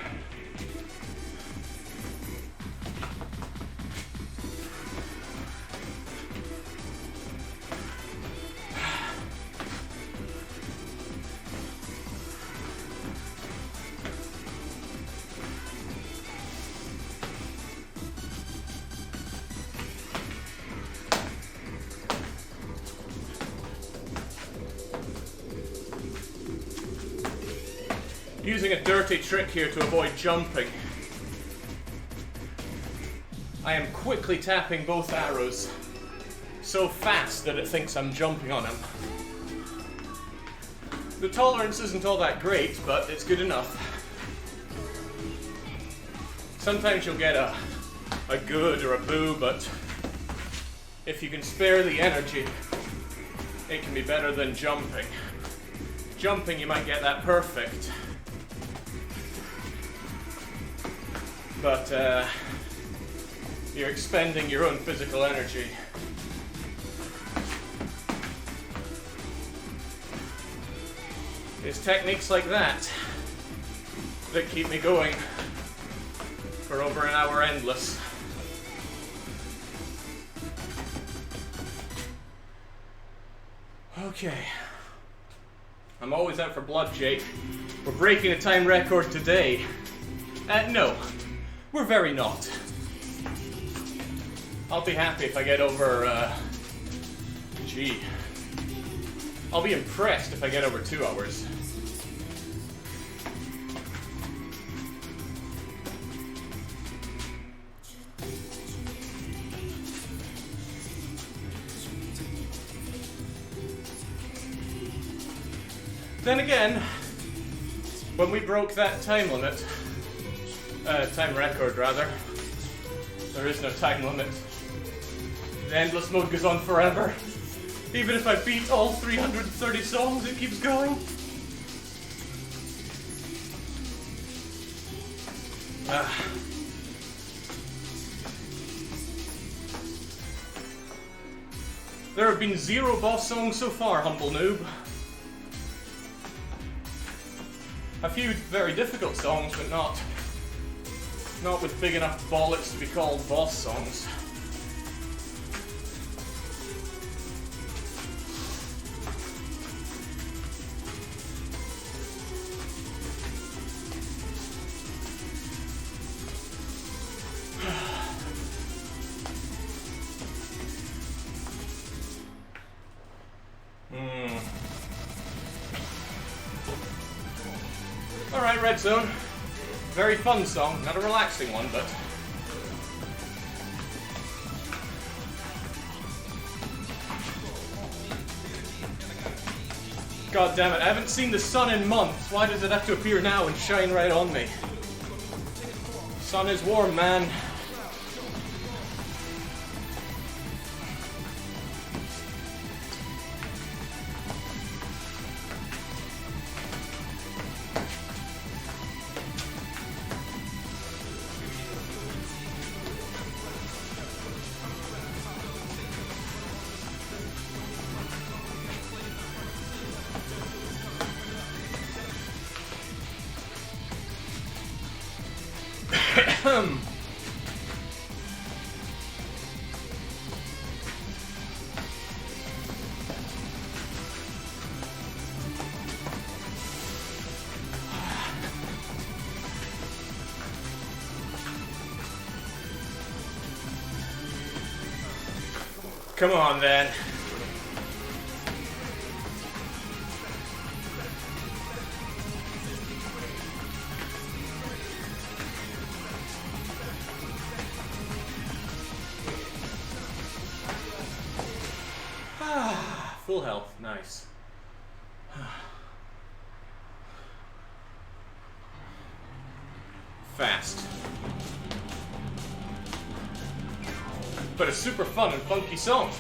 Using a dirty trick here to avoid jumping. I am quickly tapping both arrows so fast that it thinks I'm jumping on him. The tolerance isn't all that great, but it's good enough. Sometimes you'll get a good or a boo, but if you can spare the energy, it can be better than jumping. Jumping, you might get that perfect. But you're expending your own physical energy. It's techniques like that that keep me going for over an hour endless. Okay. I'm always out for blood, Jake. We're breaking a time record today. No. We're very not. I'll be happy if I get over, gee. I'll be impressed if I get over 2 hours. Then again, when we broke that time limit, time record rather, there is no time limit. The endless mode goes on forever. Even if I beat all 330 songs, it keeps going. There have been 0 boss songs so far, humble noob. A few very difficult songs, but not with big enough bollocks to be called boss songs. Alright, Red Zone. Very fun song, not a relaxing one, but... God damn it, I haven't seen the sun in months. Why does it have to appear now and shine right on me? Sun is warm, man. Come on, then. Full health, nice. Fast. But a super fun and funky song.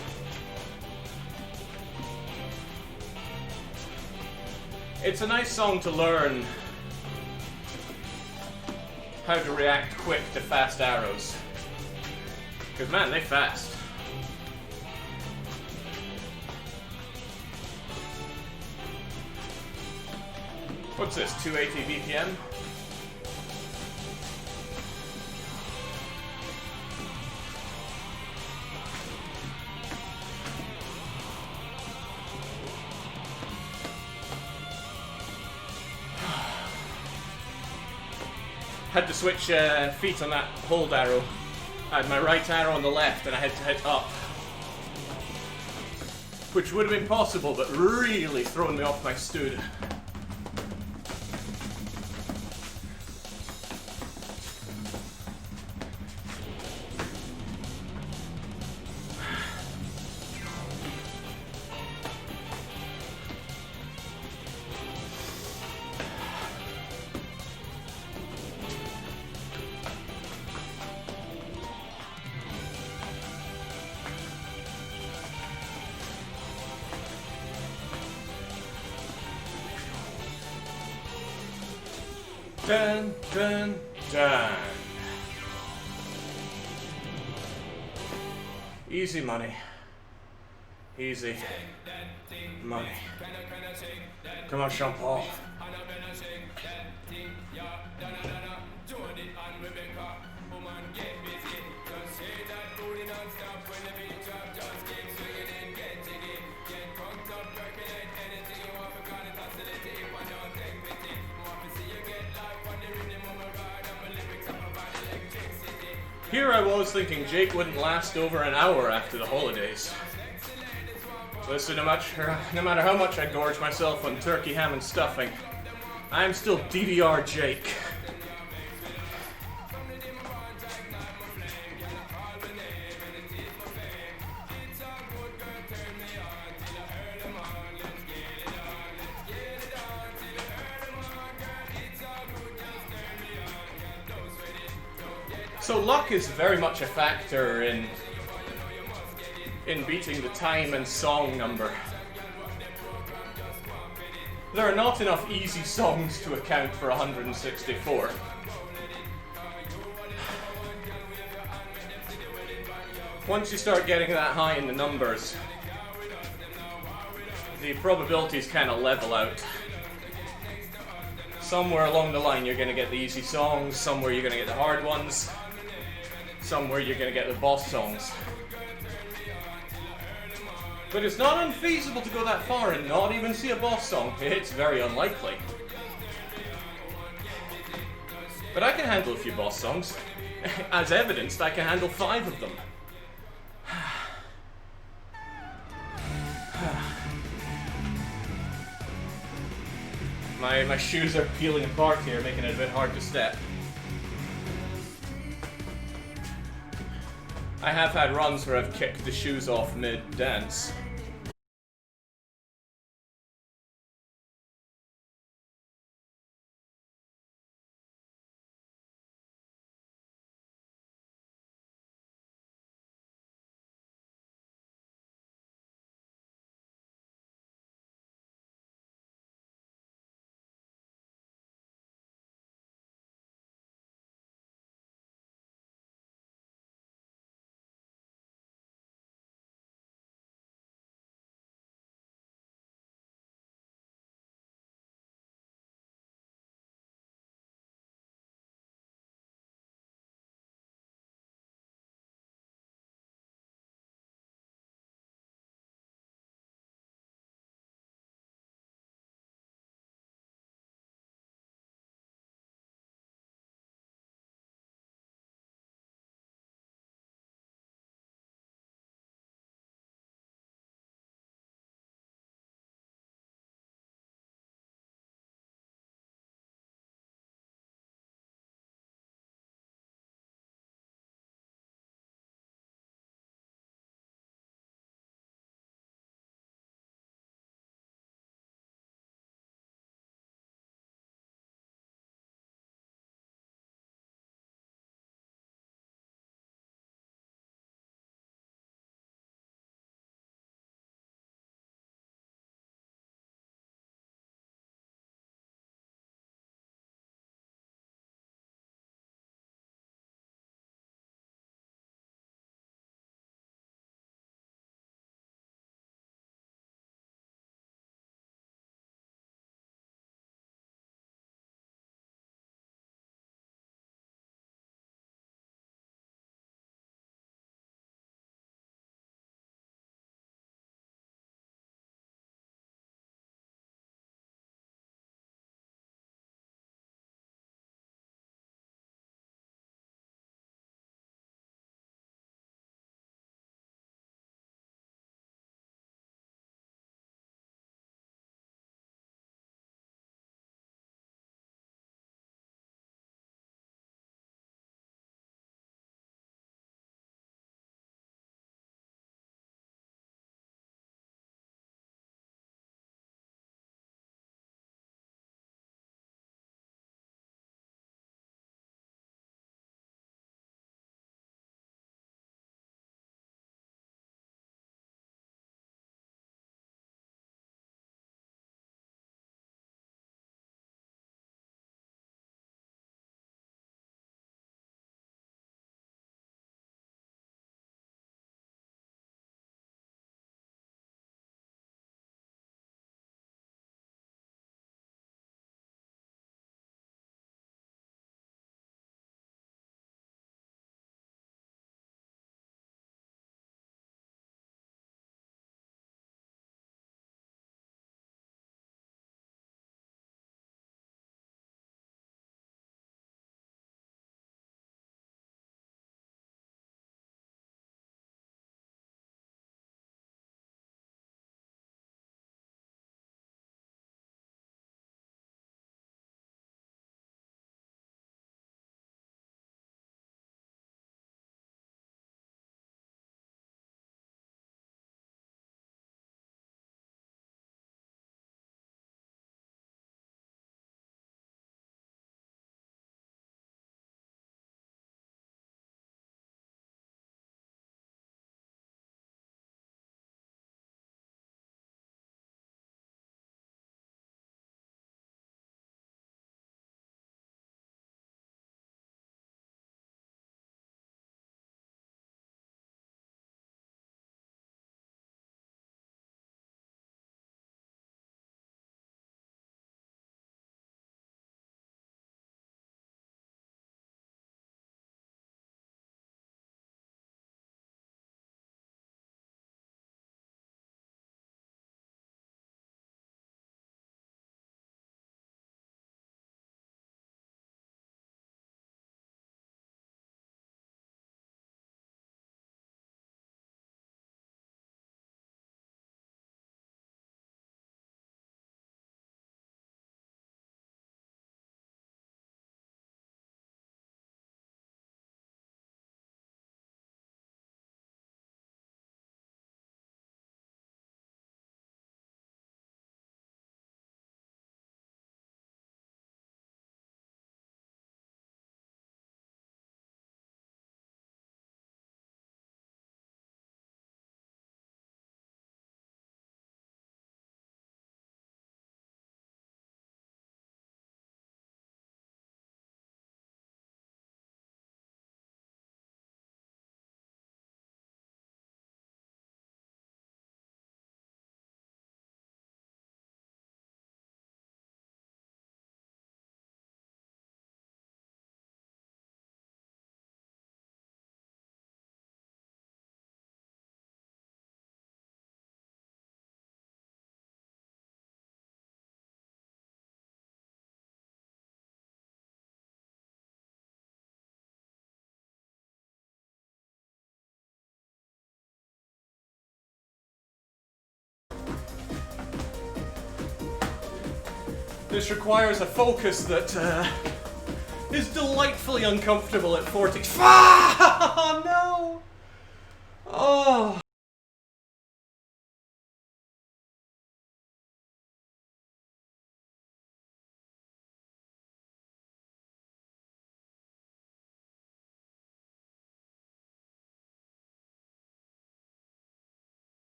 It's a nice song to learn how to react quick to fast arrows. Because man, they fast. What's this, 280 BPM? Had to switch feet on that hold arrow. I had my right arrow on the left and I had to hit up. Which would have been possible, but really thrown me off my stood. Dun, dun, dun. Easy money. Easy money. Come on, Sean Paul. Here I was thinking Jake wouldn't last over an hour after the holidays. Listen, no matter how much I gorge myself on turkey, ham, and stuffing, I am still DDR Jake. So luck is very much a factor in beating the time and song number. There are not enough easy songs to account for 164. Once you start getting that high in the numbers, the probabilities kind of level out. Somewhere along the line you're going to get the easy songs, somewhere you're going to get the hard ones, somewhere you're going to get the boss songs. But it's not unfeasible to go that far and not even see a boss song. It's very unlikely. But I can handle a few boss songs. As evidenced, I can handle 5 of them. My shoes are peeling apart here, making it a bit hard to step. I have had runs where I've kicked the shoes off mid-dance. This requires a focus that is delightfully uncomfortable at 40. Ah, no! Oh.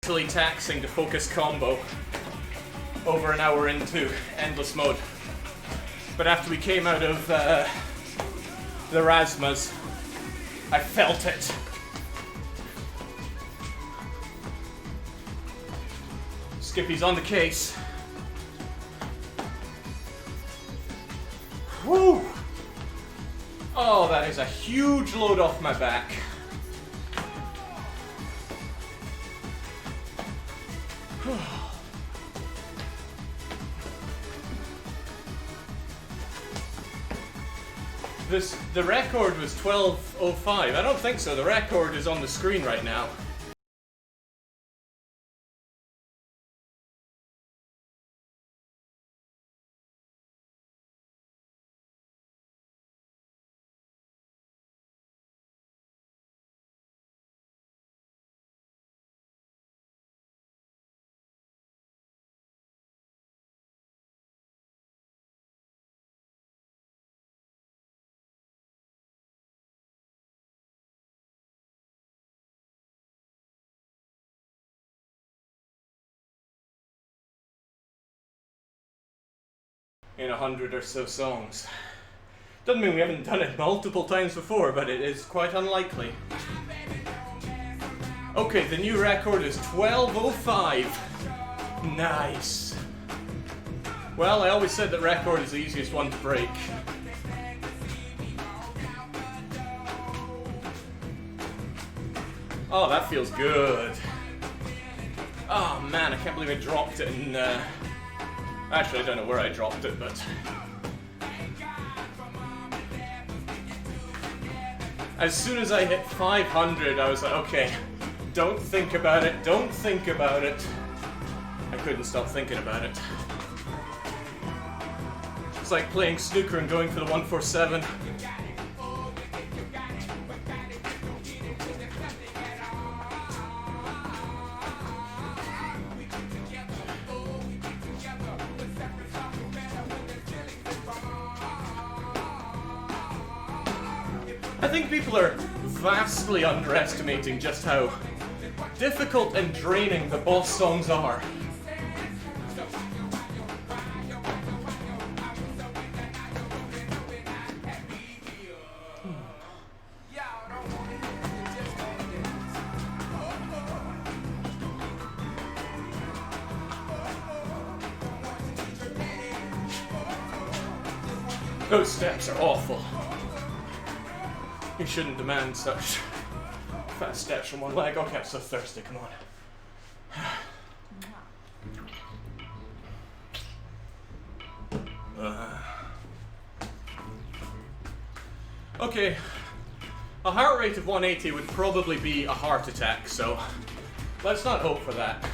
Mentally taxing to focus combo over an hour into endless mode. But after we came out of the Rasmas, I felt it. Skippy's on the case. Woo! Oh, that is a huge load off my back. The record was 12:05. I don't think so. The record is on the screen right now. In 100 or so songs. Doesn't mean we haven't done it multiple times before, but it is quite unlikely. Okay, the new record is 12:05. Nice. Well, I always said that record is the easiest one to break. Oh, that feels good. Oh man, I can't believe I dropped it in actually, I don't know where I dropped it, but as soon as I hit 500, I was like, okay, don't think about it, don't think about it. I couldn't stop thinking about it. It's like playing snooker and going for the 147. I think people are vastly underestimating just how difficult and draining the boss songs are. Those steps are awful. You shouldn't demand such fast steps from one leg. Okay, I'm so thirsty, come on. Okay, a heart rate of 180 would probably be a heart attack, so let's not hope for that.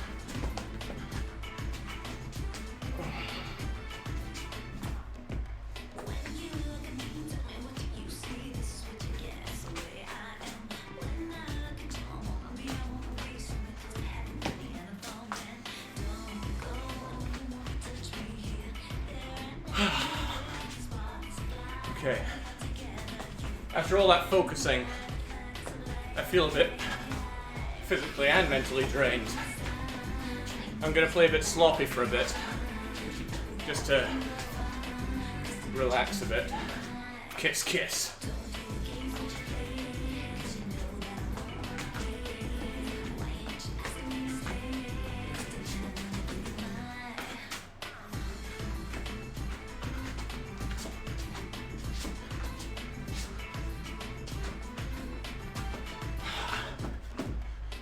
Okay. After all that focusing, I feel a bit physically and mentally drained. I'm gonna play a bit sloppy for a bit, just to relax a bit. Kiss, kiss.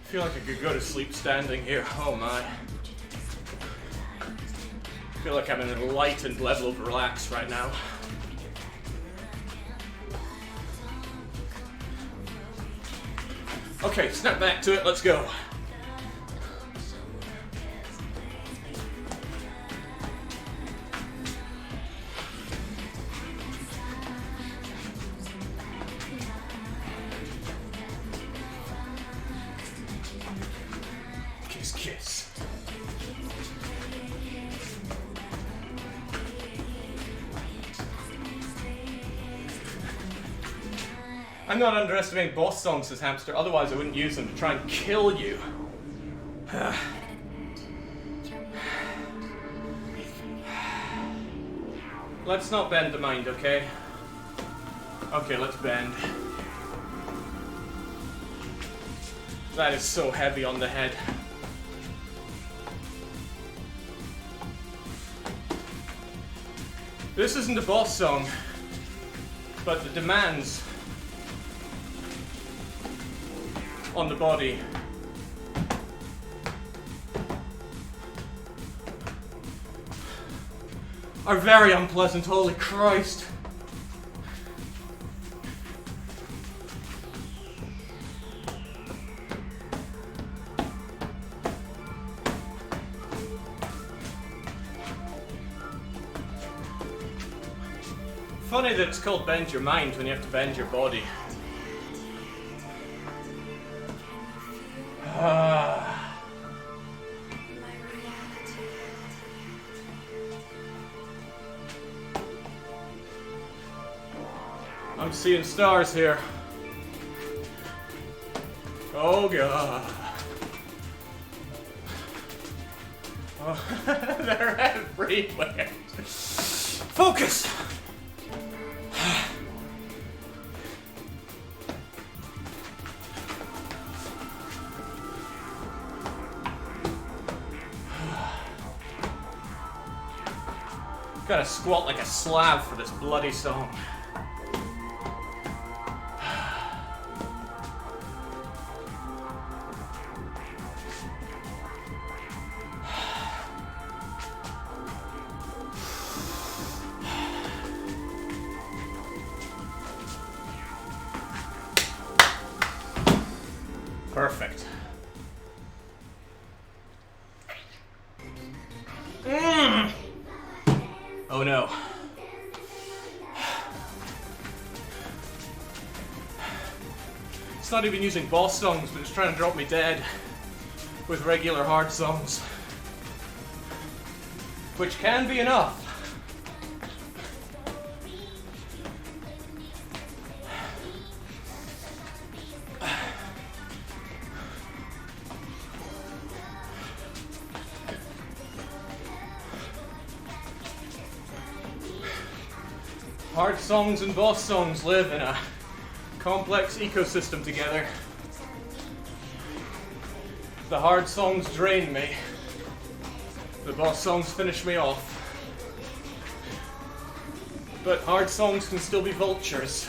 I feel like I could go to sleep standing here. Oh my. I feel like I'm in an enlightened level of relax right now. Okay, snap back to it, let's go. I'm not underestimating boss songs, says Hamster, otherwise I wouldn't use them to try and kill you. Let's not bend the mind, okay? Okay, let's bend. That is so heavy on the head. This isn't a boss song, but the demands on the body are very unpleasant, holy Christ. Funny that it's called Bend Your Mind when you have to bend your body. I'm seeing stars here. Oh god. Oh, they're everywhere. Focus! Gotta squat like a slab for this bloody song. Perfect. Oh no. It's not even using boss songs, but it's trying to drop me dead with regular hard songs. Which can be enough. Hard songs and boss songs live in a complex ecosystem together. The hard songs drain me. The boss songs finish me off. But hard songs can still be vultures.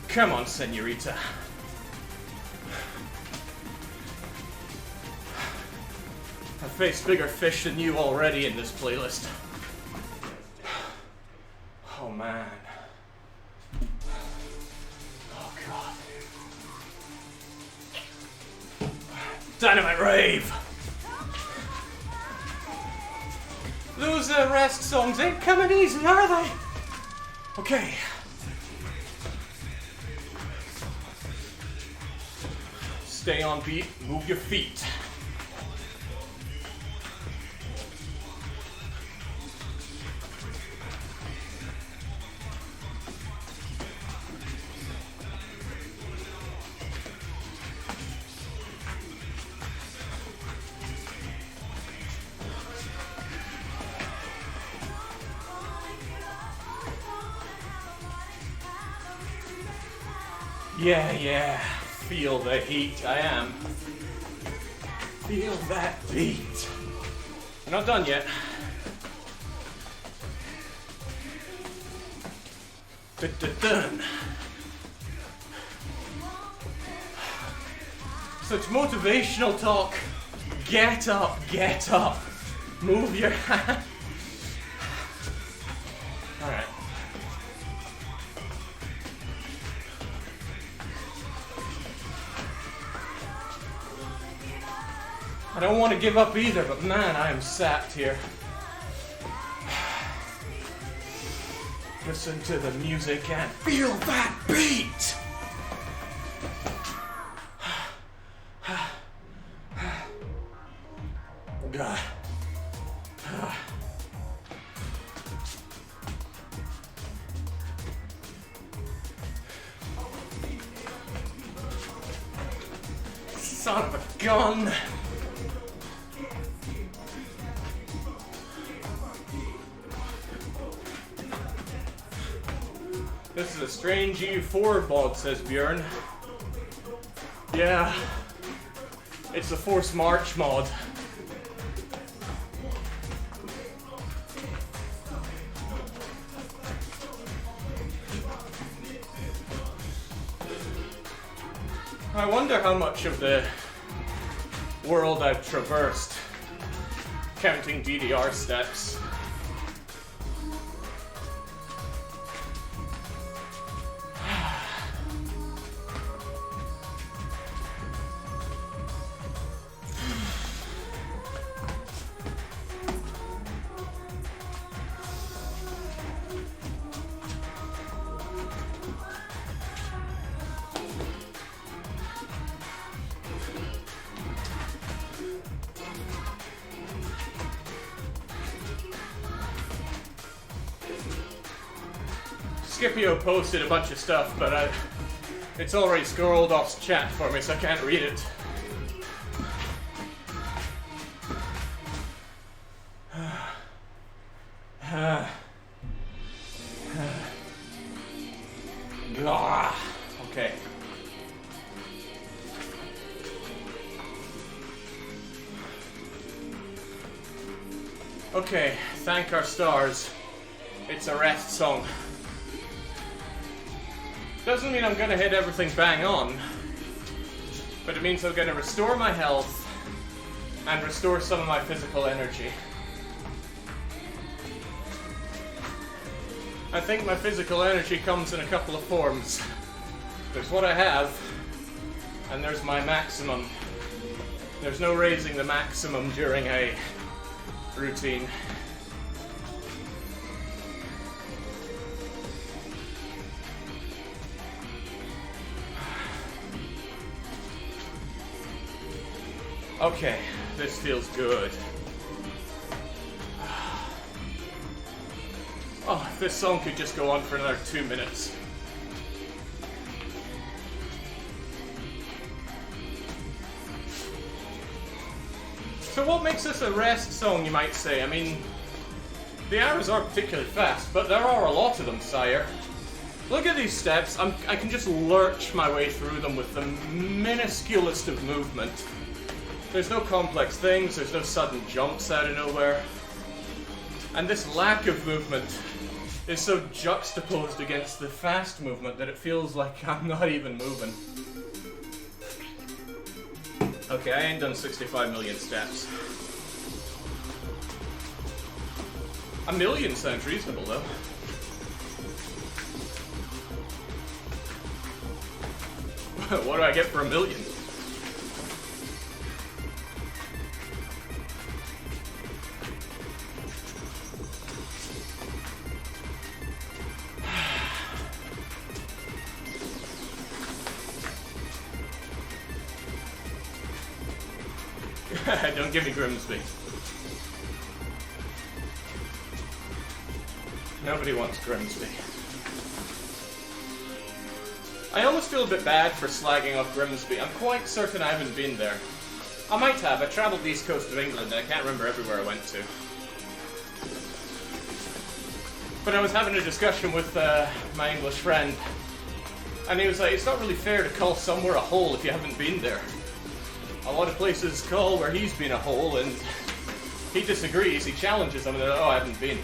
Come on, senorita. I've faced bigger fish than you already in this playlist. Oh man. Oh god. Dynamite rave! Those rest songs ain't coming easy, are they? Okay. Stay on beat, move your feet. Yeah. Feel the heat, I am. Feel that beat. We're not done yet. Dun. Such motivational talk. Get up. Move your hand. Alright. I don't want to give up either, but man, I am sapped here. Listen to the music and feel that beat! God. Son of a gun! This is a strange EU4 mod, says Björn. Yeah, it's the Force March mod. I wonder how much of the world I've traversed, counting DDR steps. Scipio posted a bunch of stuff, but it's already scrolled off chat for me, so I can't read it. Okay. Okay, thank our stars. It's a rest song. Doesn't mean I'm gonna hit everything bang on, but it means I'm gonna restore my health and restore some of my physical energy. I think my physical energy comes in a couple of forms. There's what I have, and there's my maximum. There's no raising the maximum during a routine. Okay, this feels good. Oh, if this song could just go on for another 2 minutes. So what makes this a rest song, you might say? I mean, the arrows aren't particularly fast, but there are a lot of them, sire. Look at these steps. I can just lurch my way through them with the minusculest of movement. There's no complex things, there's no sudden jumps out of nowhere. And this lack of movement is so juxtaposed against the fast movement that it feels like I'm not even moving. Okay, I ain't done 65 million steps. 1 million sounds reasonable though. What do I get for 1 million? Don't give me Grimsby. Nobody wants Grimsby. I almost feel a bit bad for slagging off Grimsby. I'm quite certain I haven't been there. I might have. I travelled the east coast of England and I can't remember everywhere I went to. But I was having a discussion with my English friend, and he was like, it's not really fair to call somewhere a hole if you haven't been there. A lot of places call where he's been a hole, and he disagrees, he challenges them, and they're like, oh, I haven't been.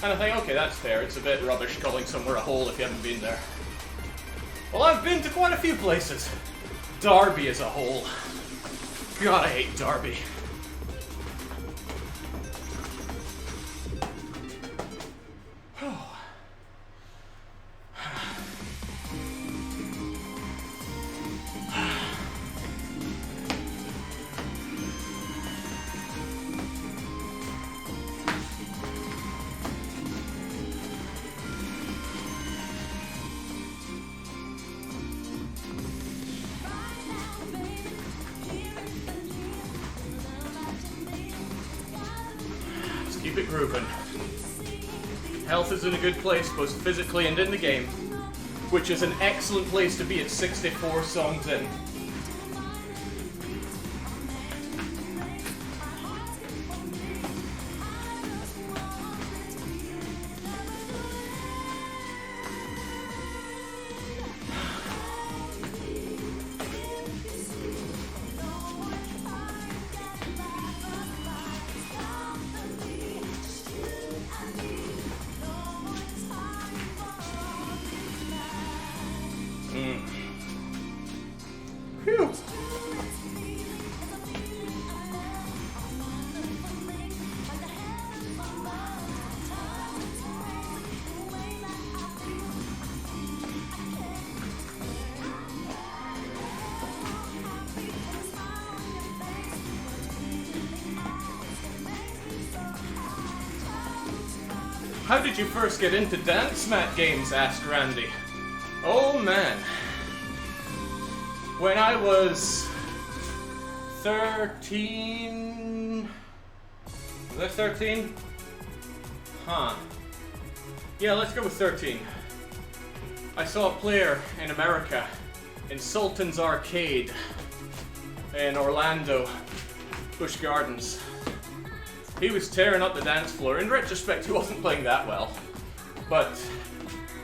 And I think, okay, that's fair, it's a bit rubbish calling somewhere a hole if you haven't been there. Well, I've been to quite a few places. Derby is a hole. God, I hate Derby. grooving. Health is in a good place, both physically and in the game, which is an excellent place to be at 64 songs in. Phew. How did you first get into dance mat games? Asked Randy. Oh man. When I was 13... Was I 13? Huh. Yeah, let's go with 13. I saw a player in America, in Sultan's Arcade, in Orlando, Busch Gardens. He was tearing up the dance floor. In retrospect, he wasn't playing that well, but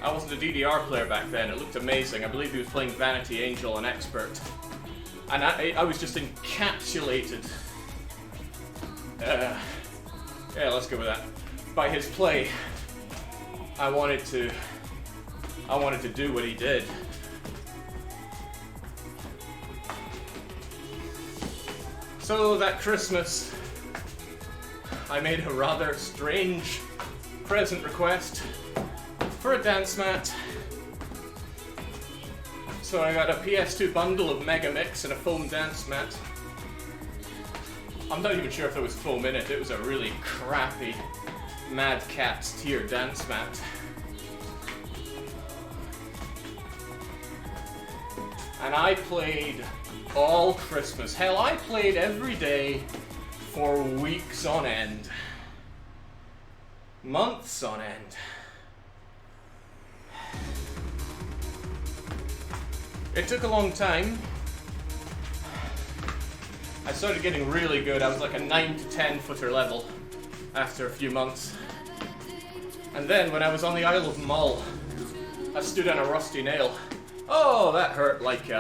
I wasn't a DDR player back then. It looked amazing. I believe he was playing Vanity Angel and Expert. And I was just encapsulated. Yeah, let's go with that. By his play. I wanted to do what he did. So that Christmas, I made a rather strange present request for a dance mat. So I got a PS2 bundle of Mega Mix and a foam dance mat. I'm not even sure if there was foam in it. It was a really crappy Mad Catz tier dance mat. And I played all Christmas. Hell, I played every day for weeks on end. Months on end. It took a long time. I started getting really good. I was like a 9 to 10 footer level after a few months. And then when I was on the Isle of Mull, I stood on a rusty nail. Oh, that hurt like, it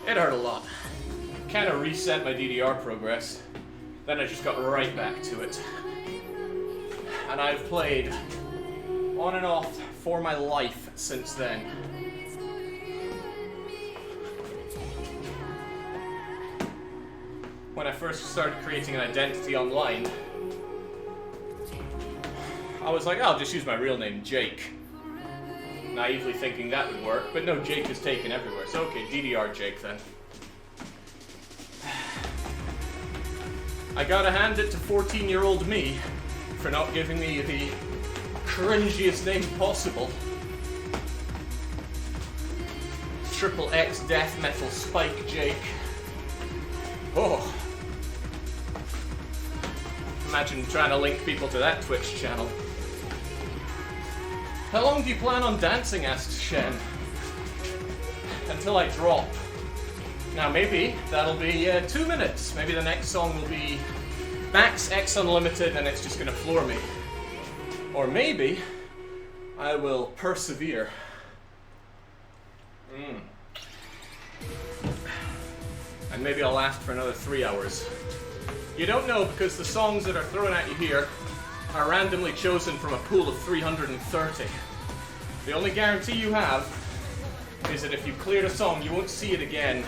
hurt a lot. Kind of reset my DDR progress. Then I just got right back to it. And I've played on and off for my life since then. When I first started creating an identity online, I was like, I'll just use my real name, Jake. Naively thinking that would work, but no, Jake is taken everywhere. So okay, DDR Jake then. I gotta hand it to 14-year-old me for not giving me the cringiest name possible. Triple X Death Metal Spike Jake. Oh. Imagine trying to link people to that Twitch channel. How long do you plan on dancing? Asks Shen. Until I drop. Now maybe that'll be 2 minutes. Maybe the next song will be Max X Unlimited and it's just gonna floor me. Or maybe I will persevere. And maybe I'll last for another 3 hours. You don't know because the songs that are thrown at you here are randomly chosen from a pool of 330. The only guarantee you have is that if you cleared a song, you won't see it again.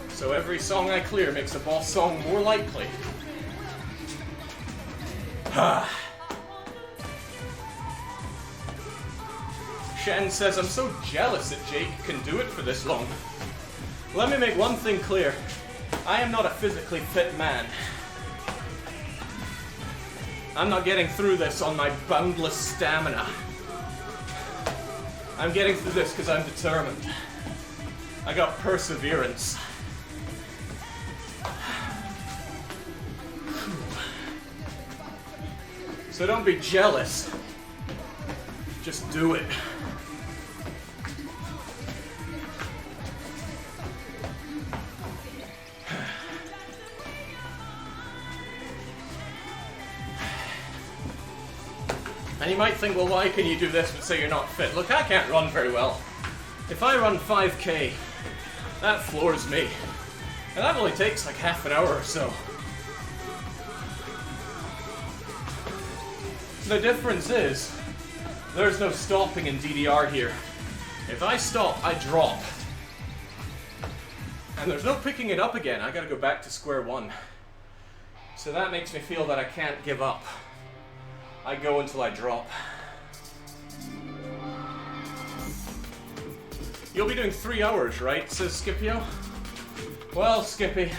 So every song I clear makes a boss song more likely. Shen says, I'm so jealous that Jake can do it for this long. Let me make one thing clear. I am not a physically fit man. I'm not getting through this on my boundless stamina. I'm getting through this because I'm determined. I got perseverance. So don't be jealous. Just do it. And you might think, well, why can you do this but say you're not fit? Look, I can't run very well. If I run 5k, that floors me. And that only takes like half an hour or so. The difference is, there's no stopping in DDR here. If I stop, I drop. And there's no picking it up again. I gotta go back to square one. So that makes me feel that I can't give up. I go until I drop. You'll be doing 3 hours, right? Says Scipio. Well, Skippy.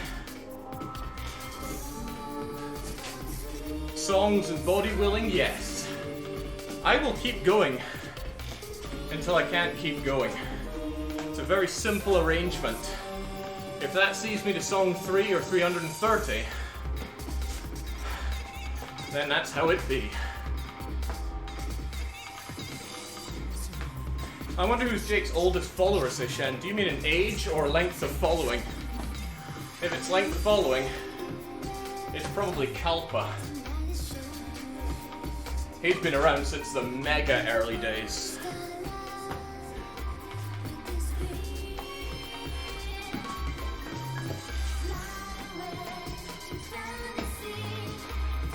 Songs and body willing, yes. I will keep going until I can't keep going. It's a very simple arrangement. If that sees me to song 3 or 330, then that's how it be. I wonder who's Jake's oldest follower, says Shen. Do you mean in age or length of following? If it's length of following, it's probably Kalpa. He's been around since the mega early days.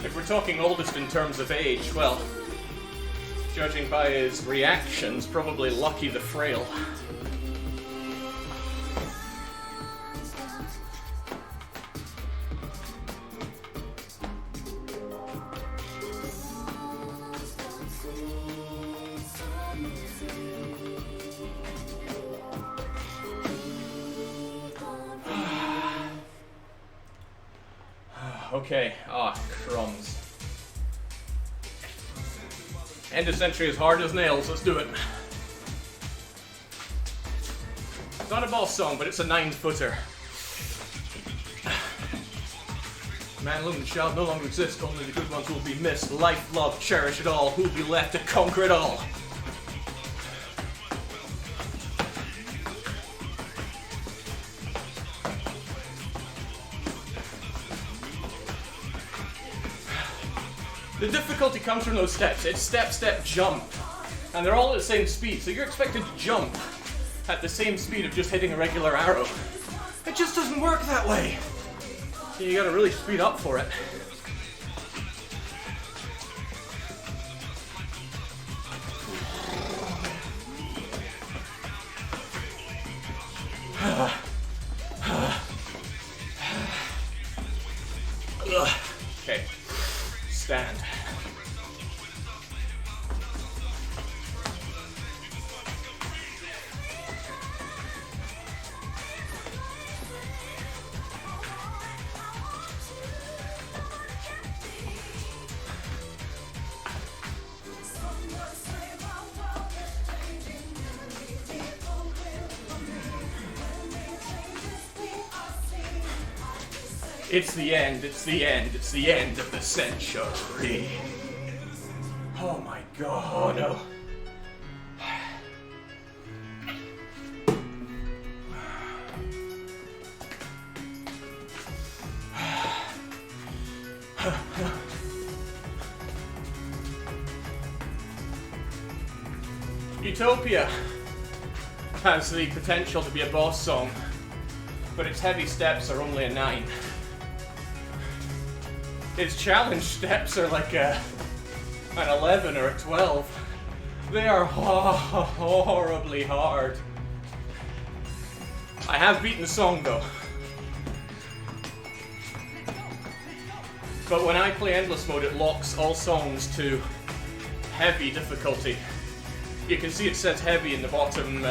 If we're talking oldest in terms of age, well, judging by his reactions, probably Lucky the Frail. Okay, crumbs. End of century is hard as nails, let's do it. It's not a boss song, but it's a 9-footer. Man, Lumen shall no longer exist, only the good ones will be missed. Life, love, cherish it all, who'll be left to conquer it all? The difficulty comes from those steps. It's step, step, jump. And they're all at the same speed, so you're expected to jump at the same speed of just hitting a regular arrow. It just doesn't work that way. You gotta really speed up for it. Okay, stand. It's the end, it's the end, it's the end of the century. Oh my god. Oh no. Utopia has the potential to be a boss song, but its heavy steps are only a 9. Its challenge steps are like an 11 or a 12. They are horribly hard. I have beaten the song though. But when I play endless mode, it locks all songs to heavy difficulty. You can see it says heavy in the bottom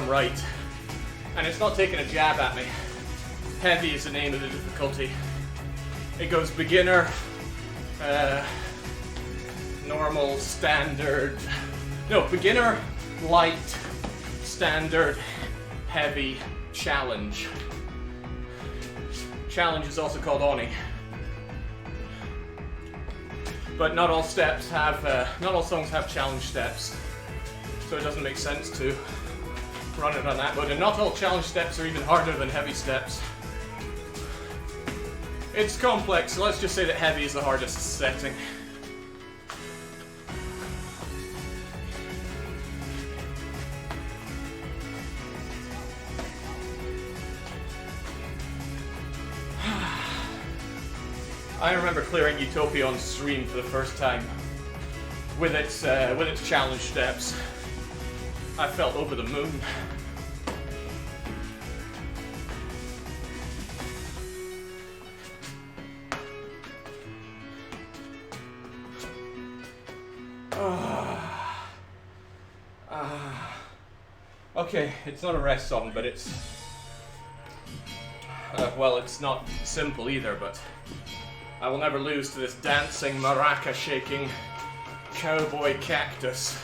right. And it's not taking a jab at me. Heavy is the name of the difficulty. It goes beginner, normal, standard, no, beginner, light, standard, heavy, challenge. Challenge is also called Oni. But not all steps have, not all songs have challenge steps, so it doesn't make sense to run it on that mode. And not all challenge steps are even harder than heavy steps. It's complex, so let's just say that heavy is the hardest setting. I remember clearing Utopia on stream for the first time with its challenge steps. I felt over the moon. Okay, it's not a rest song, but it's well, it's not simple either, but I will never lose to this dancing, maraca-shaking cowboy cactus.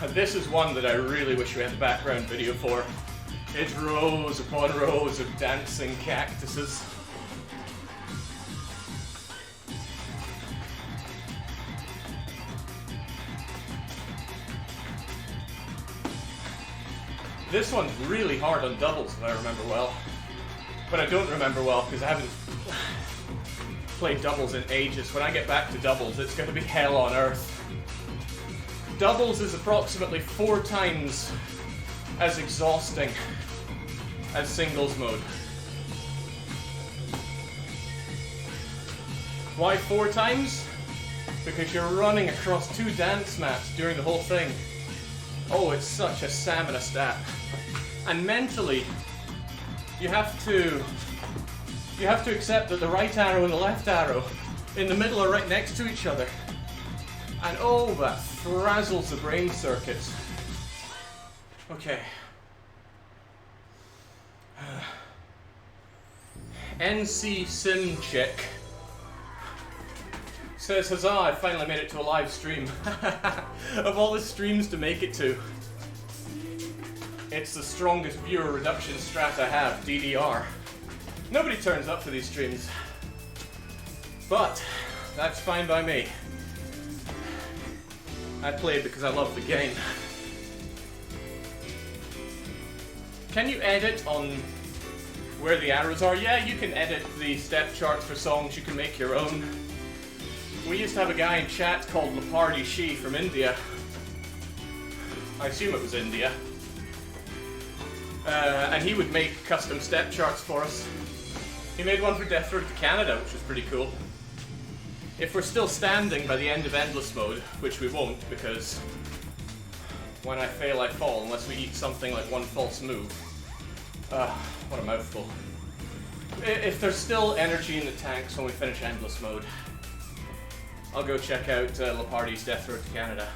This is one that I really wish we had the background video for. It's rows upon rows of dancing cactuses. This one's really hard on doubles, if I remember well. But I don't remember well because I haven't played doubles in ages. When I get back to doubles, it's going to be hell on earth. Doubles is approximately 4 times as exhausting as singles mode. Why 4 times? Because you're running across 2 dance mats during the whole thing. Oh, it's such a stamina stat. And mentally, you have to accept that the right arrow and the left arrow in the middle are right next to each other. And oh, that frazzles the brain circuits. Okay. NC Simchick says, huzzah, I finally made it to a live stream. Of all the streams to make it to, it's the strongest viewer reduction strat I have, DDR. Nobody turns up for these streams, but that's fine by me. I play because I love the game. Can you edit on where the arrows are? Yeah, you can edit the step charts for songs, you can make your own. We used to have a guy in chat called Lepardi Shi from India. I assume it was India. And he would make custom step charts for us. He made one for Death Road to Canada, which was pretty cool. If we're still standing by the end of Endless Mode, which we won't, because when I fail I fall, unless we eat something like one false move. What a mouthful. If there's still energy in the tanks when we finish Endless Mode, I'll go check out Lepardi's Death Road to Canada.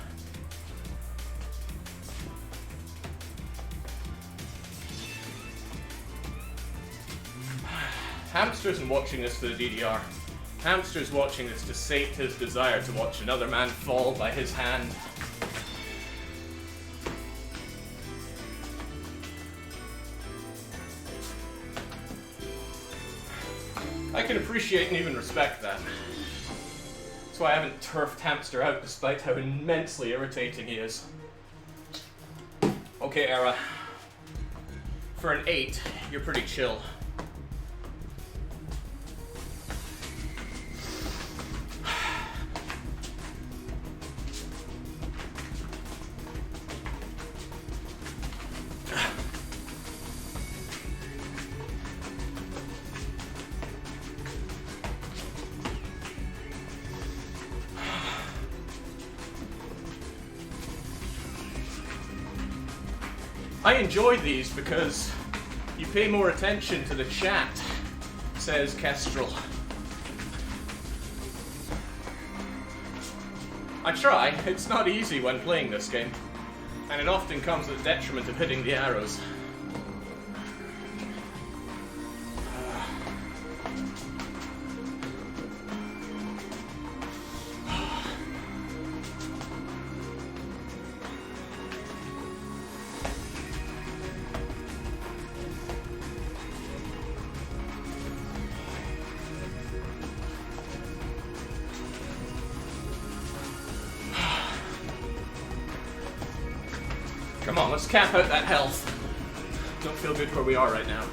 Hamster isn't watching this for the DDR. Hamster's watching this to sate his desire to watch another man fall by his hand. I can appreciate and even respect that. That's why I haven't turfed Hamster out despite how immensely irritating he is. Okay, Era. For an 8, you're pretty chill. I enjoy these because you pay more attention to the chat, says Kestrel. I try. It's not easy when playing this game, and it often comes at the detriment of hitting the arrows. on, let's cap out that health. Don't feel good where we are right now.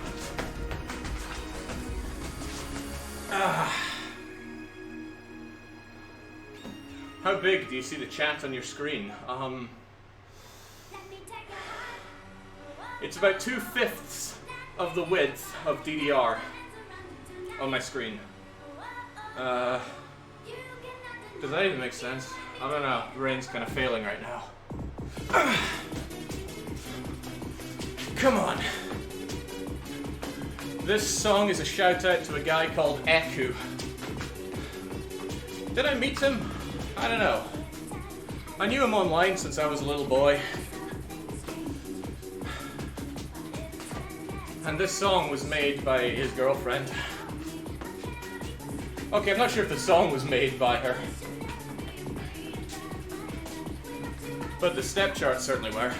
How big do you see the chat on your screen? It's about 2/5 of the width of DDR on my screen. Does that even make sense? I don't know. The brain's kind of failing right now. Come on. This song is a shout out to a guy called Eku. Did I meet him? I don't know. I knew him online since I was a little boy. And this song was made by his girlfriend. Okay, I'm not sure if the song was made by her. But the step charts certainly were.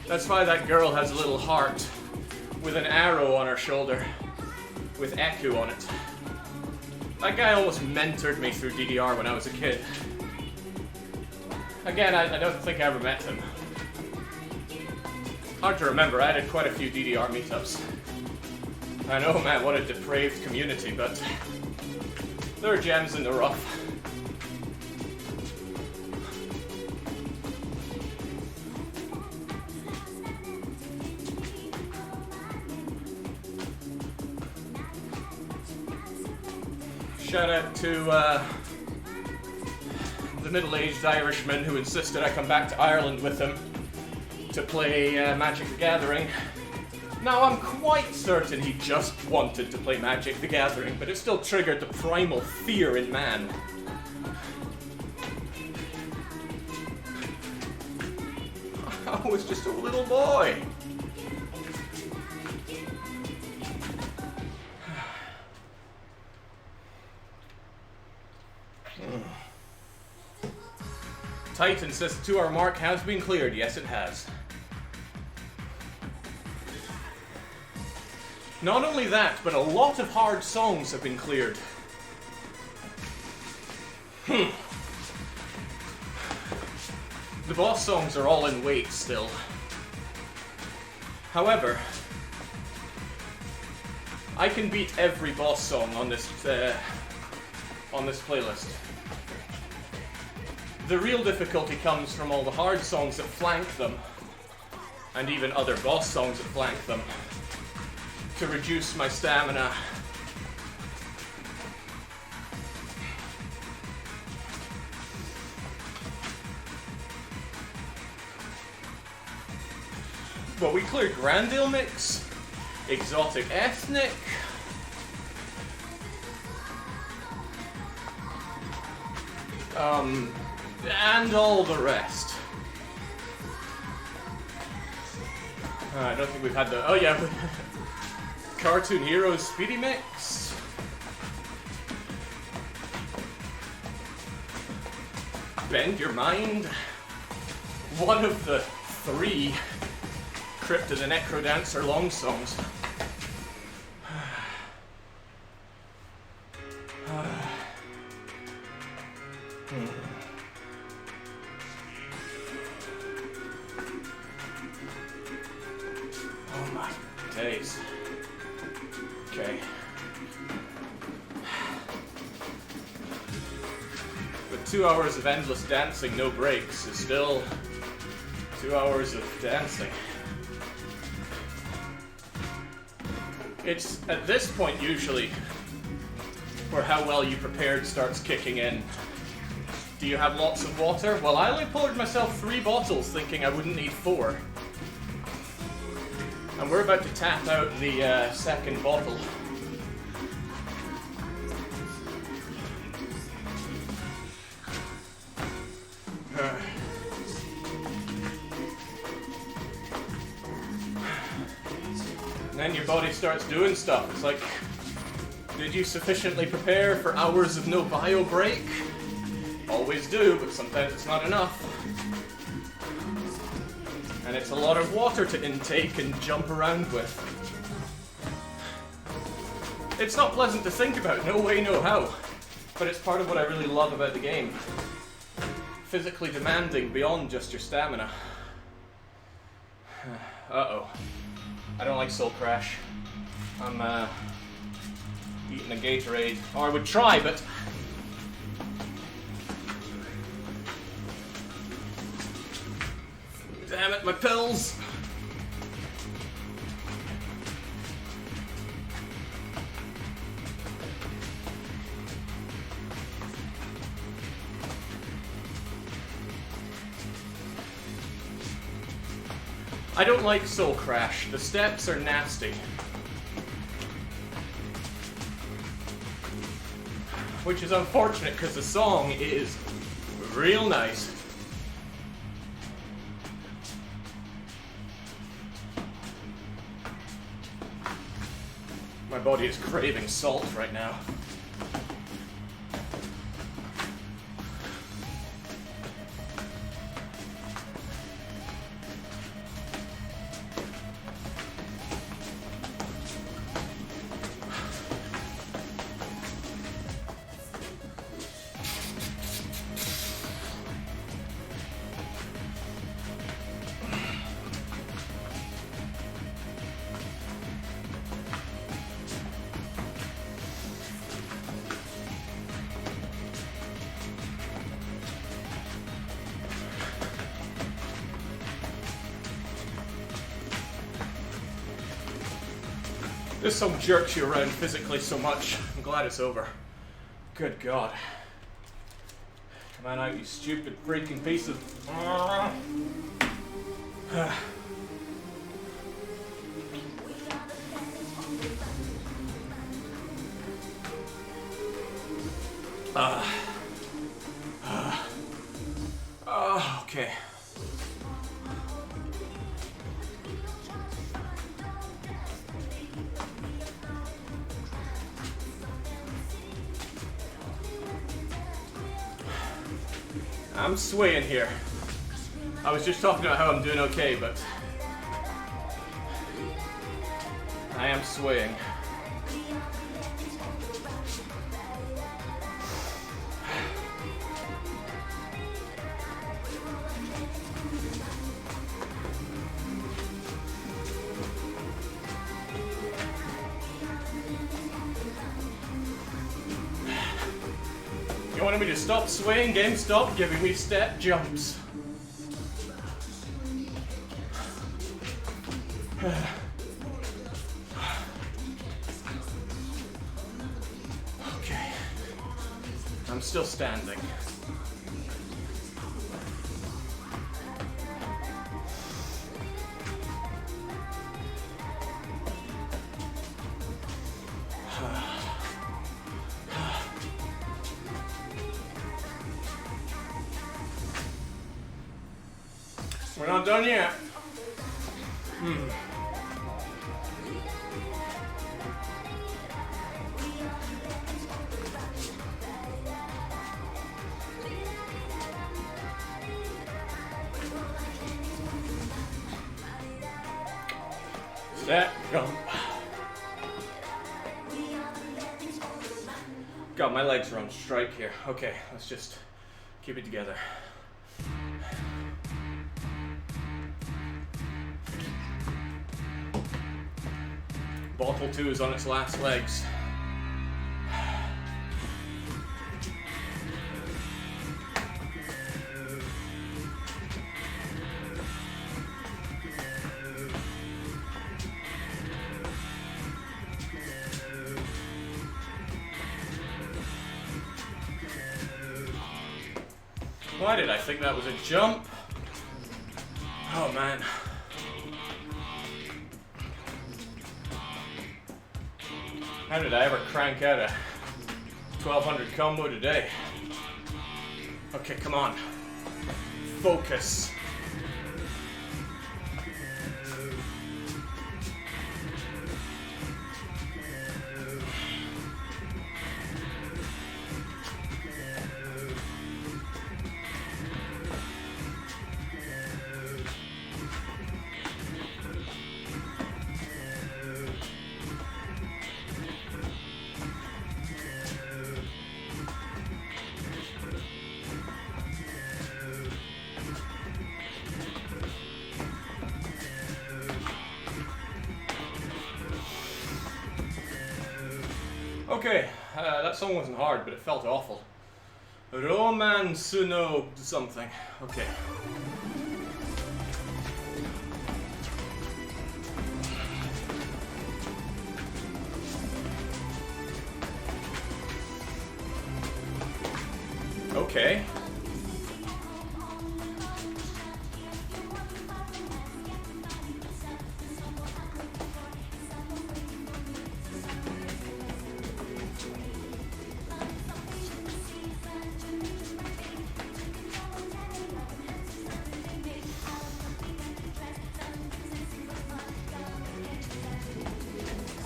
That's why that girl has a little heart with an arrow on her shoulder with Eku on it. That guy almost mentored me through DDR when I was a kid. Again, I don't think I ever met him. Hard to remember, I had quite a few DDR meetups. I know, man, what a depraved community, but there are gems in the rough. Shout out to the middle-aged Irishman who insisted I come back to Ireland with him to play Magic the Gathering. Now, I'm quite certain he just wanted to play Magic the Gathering, but it still triggered the primal fear in man. I was just a little boy. Titan says the 2-hour mark has been cleared. Yes, it has. Not only that, but a lot of hard songs have been cleared. The boss songs are all in wait still. However, I can beat every boss song on this playlist. The real difficulty comes from all the hard songs that flank them, and even other boss songs that flank them, to reduce my stamina. But we cleared Grandale Mix, Exotic Ethnic, and all the rest. I don't think we've had the... Oh yeah, Cartoon Heroes Speedy Mix. Bend Your Mind. One of the 3 Crypta the Necrodancer long songs. Oh my days. Okay. But 2 hours of endless dancing, no breaks, is still 2 hours of dancing. It's at this point usually where how well you prepared starts kicking in. Do you have lots of water? Well, I only poured myself 3 bottles thinking I wouldn't need 4. And we're about to tap out the second bottle. And then your body starts doing stuff. It's like, did you sufficiently prepare for hours of no bio break? Always do, but sometimes it's not enough. And it's a lot of water to intake and jump around with. It's not pleasant to think about, no way, no how. But it's part of what I really love about the game. Physically demanding beyond just your stamina. Uh-oh. I don't like Soul Crash. I'm eating a Gatorade. Or I would try, but... Damn it, my pills! I don't like Soul Crash. The steps are nasty. Which is unfortunate because the song is real nice. My body is craving salt right now. This song jerks you around physically so much. I'm glad it's over. Good God. Come on out, you stupid freaking piece of... Okay. I'm swaying here. I was just talking about how I'm doing okay, but I am swaying. You wanted me to stop swaying? Game, stop giving me step jumps. Okay. I'm still standing. We're not done yet. Step jump. God, my legs are on strike here. Okay, let's just keep it together. Bottle 2 is on its last legs. Why did I think that was a jump? Oh man. How did I ever crank out a 1200 combo today? Okay, come on. Focus. Okay, that song wasn't hard, but it felt awful. Roman Suno something. Okay. Okay.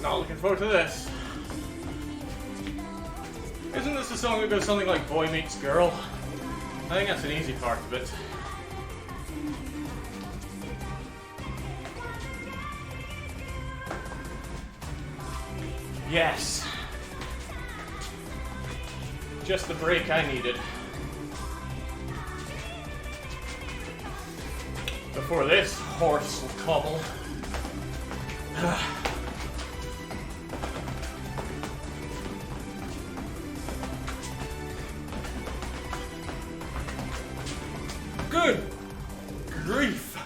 Not looking forward to this. Isn't this a song that goes something like Boy Meets Girl? I think that's an easy part of it. Yes! Just the break I needed. Before this horse will cobble. Good grief.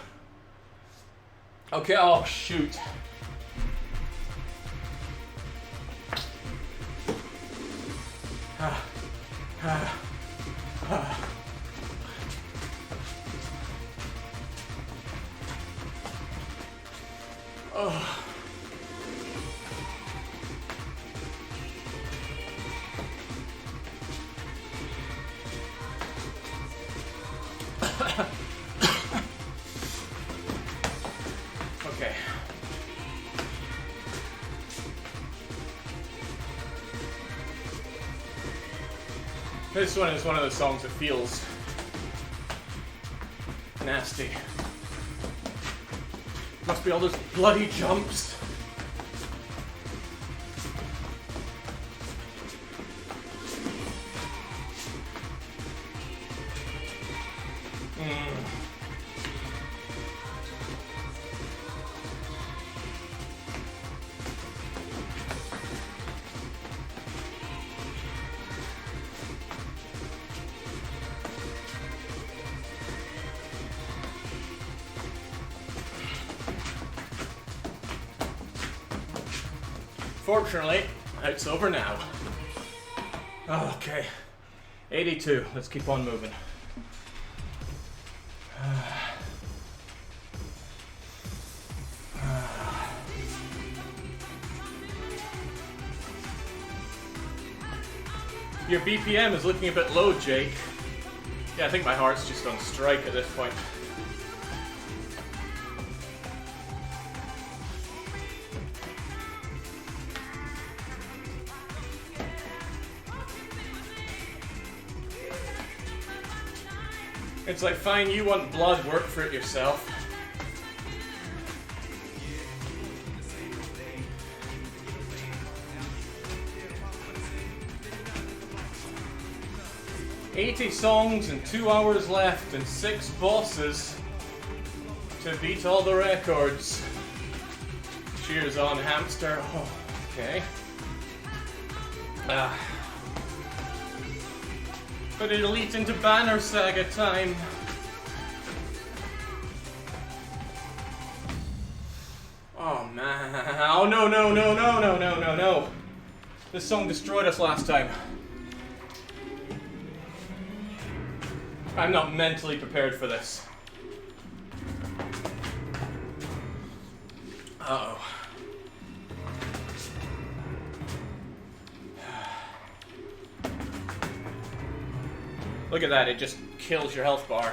Okay, oh shoot. Oh. Okay. This one is one of the songs that feels nasty. Must be all those bloody jumps. Fortunately, it's over now. Okay. 82. Let's keep on moving. Your BPM is looking a bit low, Jake. Yeah, I think my heart's just on strike at this point. It's like, fine, you want blood, work for it yourself. "80 songs and 2 hours left and 6 bosses to beat all the records. Cheers on, hamster." Oh, okay. But it'll eat into Banner Saga time. Oh man. Oh no, no, no, no, no, no, no, no. This song destroyed us last time. I'm not mentally prepared for this. Uh-oh. Look at that, it just kills your health bar.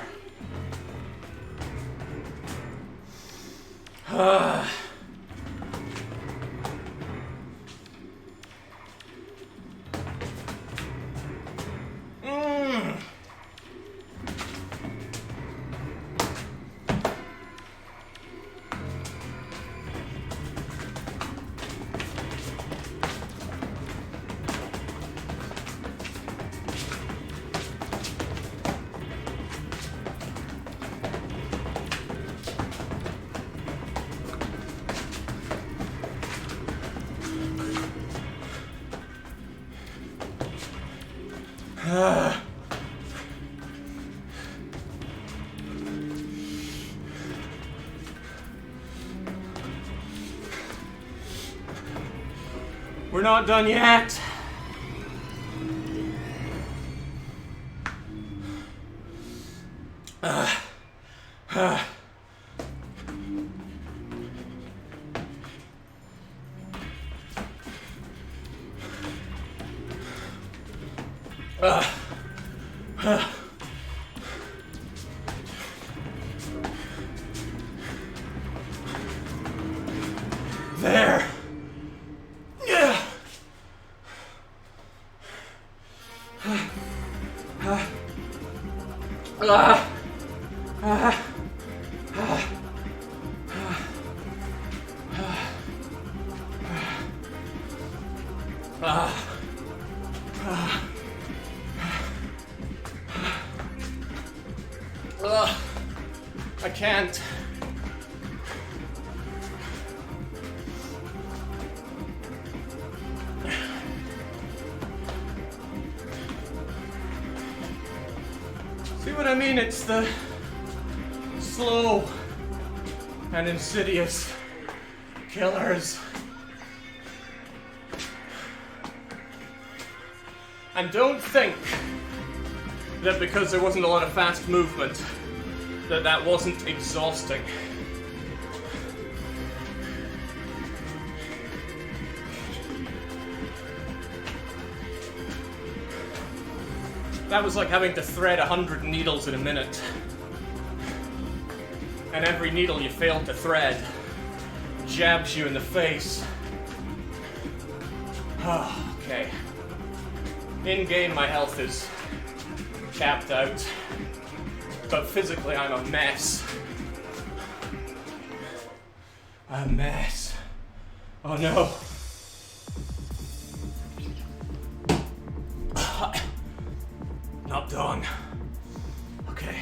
We're not done yet. There. Yeah. I can't. See what I mean? It's the slow and insidious killers. And don't think that because there wasn't a lot of fast movement, that wasn't exhausting. That was like having to thread 100 needles in a minute. And every needle you failed to thread jabs you in the face. Oh, okay. In-game, my health is capped out. But physically, I'm a mess. A mess. Oh no. Not done. Okay.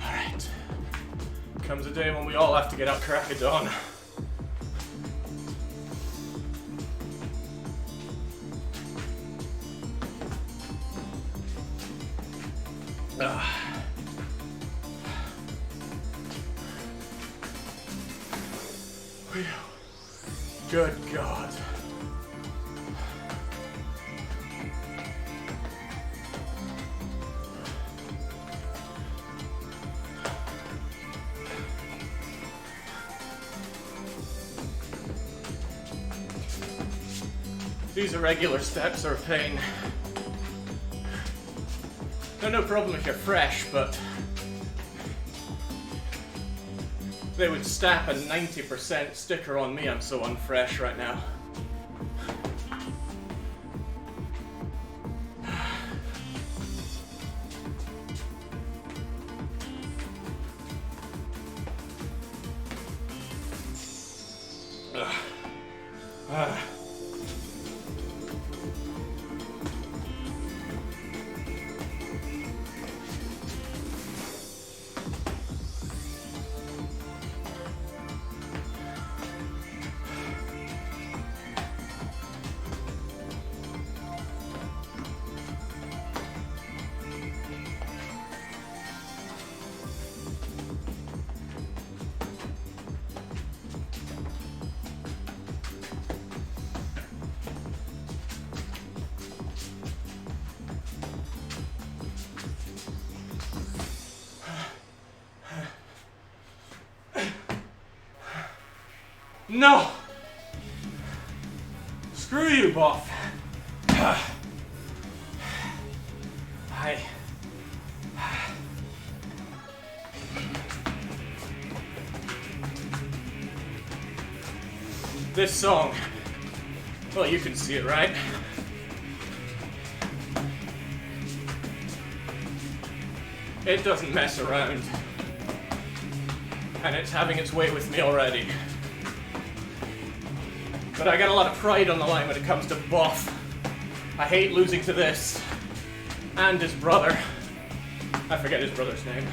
Alright. Comes a day when we all have to get up crack of dawn. Good God. These irregular steps are a pain. No problem if you're fresh, but they would stamp a 90% sticker on me. I'm so unfresh right now. No! Screw you, Buff. This song, well, you can see it, right? It doesn't mess around. And it's having its way with me already. But I got a lot of pride on the line when it comes to Buff. I hate losing to this. And his brother. I forget his brother's name.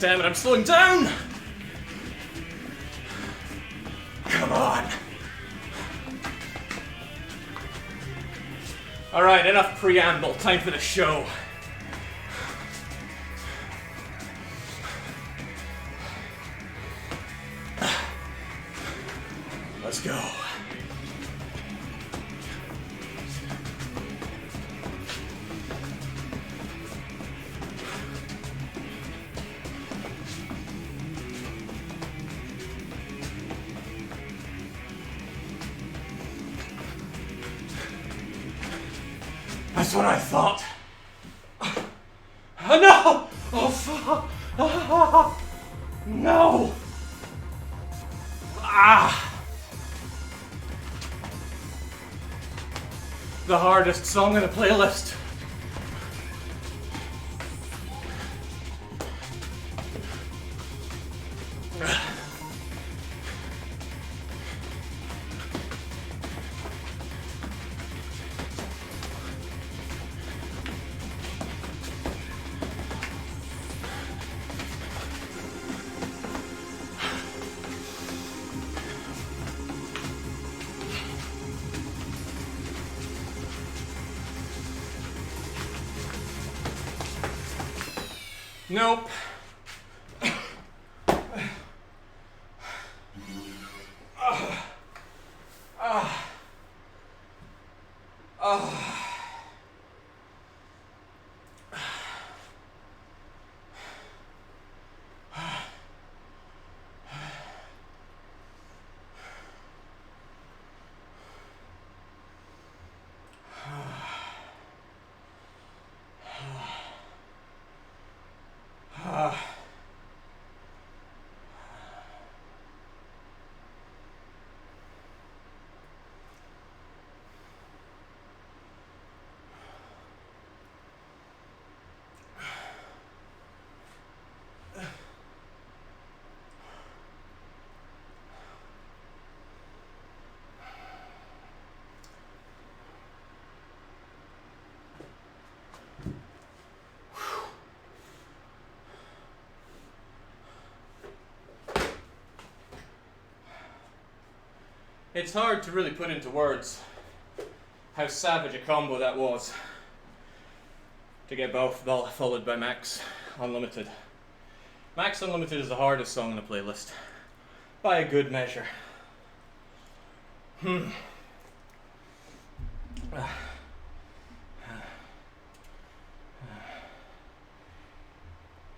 damn it, I'm slowing down! Come on! Alright, enough preamble, time for the show. Let's go. That's what I thought. Oh, no! Oh, fuck! No! Ah! The hardest song in the playlist. Nope. It's hard to really put into words how savage a combo that was to get both followed by Max Unlimited. Max Unlimited is the hardest song in the playlist, by a good measure.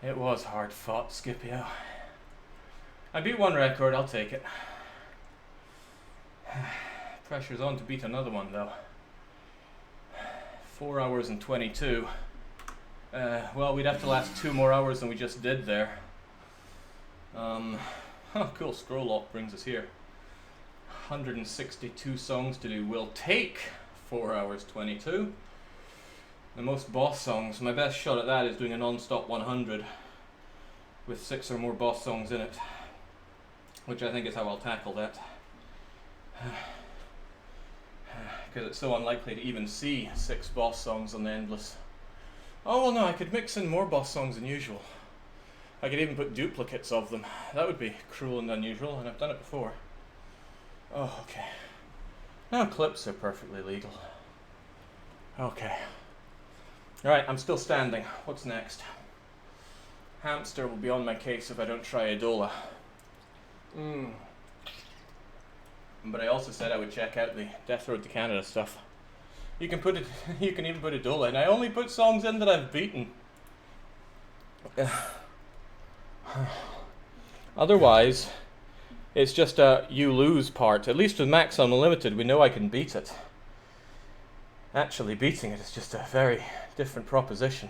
It was hard fought, Scipio. I beat one record, I'll take it. Pressure's on to beat another one though. 4 hours and 22. Well, we'd have to last 2 more hours than we just did there. Cool, scroll lock brings us here. 162 songs to do will take 4 hours 22. The most boss songs, my best shot at that is doing a non-stop 100 with 6 or more boss songs in it, which I think is how I'll tackle that. Because it's so unlikely to even see 6 boss songs on the Endless. Oh well, no, I could mix in more boss songs than usual. I could even put duplicates of them. That would be cruel and unusual, and I've done it before. Oh, okay. Now clips are perfectly legal. Okay. Alright, I'm still standing. What's next? Hamster will be on my case if I don't try Idola. But I also said I would check out the Death Road to Canada stuff. You can put it. You can even put Idola, and I only put songs in that I've beaten. Otherwise, it's just a you lose part. At least with Max Unlimited, we know I can beat it. Actually, beating it is just a very different proposition.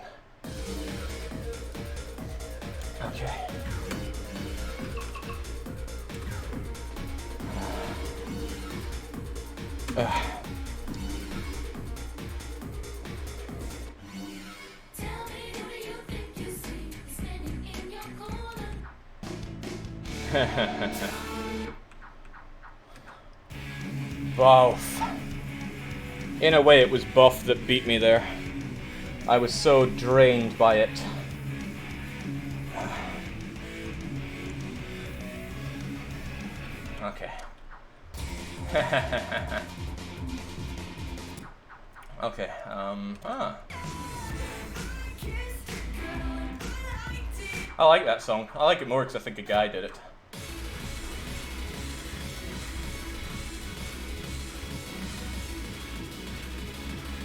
Okay. Both. In a way, it was Buff that beat me there. I was so drained by it. Okay, I like that song. I like it more because I think a guy did it.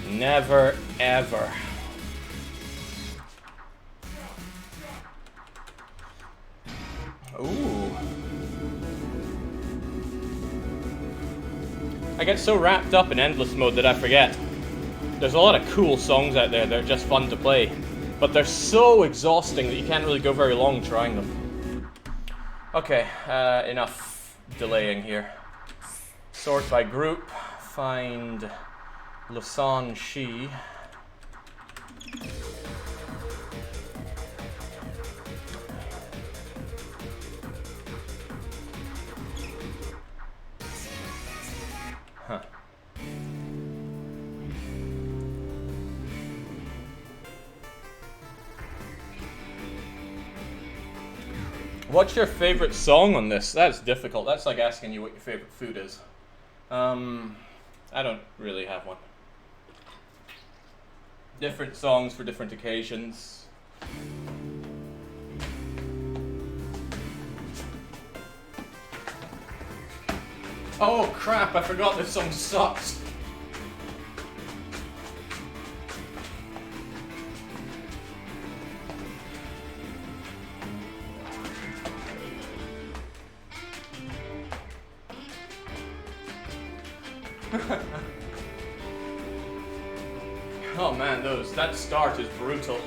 Never, ever. Ooh. I get so wrapped up in endless mode that I forget. There's a lot of cool songs out there that are just fun to play, but they're so exhausting that you can't really go very long trying them. Okay, enough delaying here. Sort by group, find Lausanne She. Huh. What's your favorite song on this? That's difficult. That's like asking you what your favorite food is. I don't really have one. Different songs for different occasions. Oh crap, I forgot this song sucks. Oh man, that start is brutal.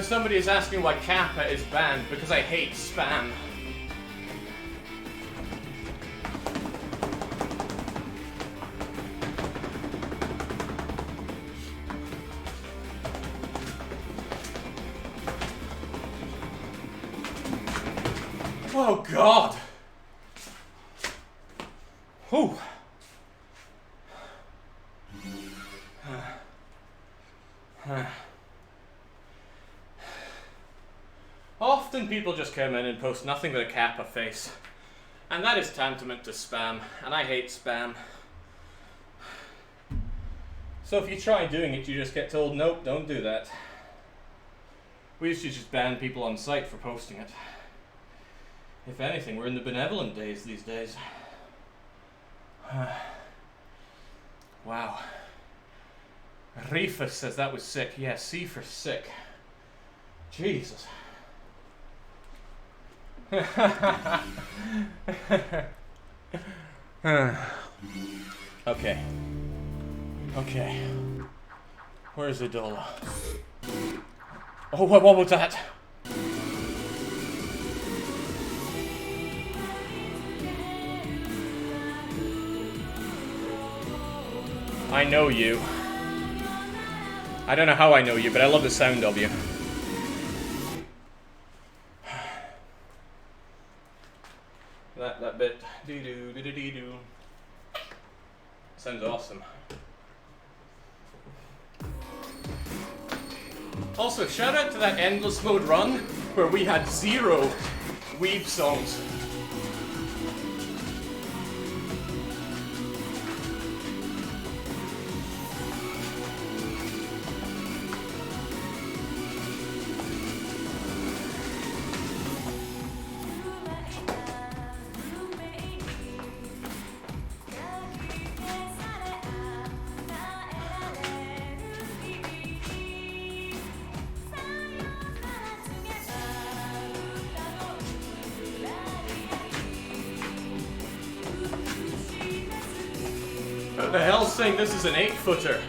Somebody is asking why Kappa is banned, because I hate spam. Oh God! Whew. Often people just come in and post nothing but a Kappa face. And that is tantamount to spam, and I hate spam. So if you try doing it, you just get told, nope, don't do that. We used to just ban people on site for posting it. If anything, we're in the benevolent days these days. Wow. Rifus says that was sick. Yeah, C for sick. Jesus. Okay. Okay. Where's Idola? Oh, what was that? I know you. I don't know how I know you, but I love the sound of you. That bit. Dee-doo, dee-dee-dee-doo. Sounds awesome. Also, shout out to that endless mode run where we had 0 weeb songs. What the hell's saying this is an 8-footer?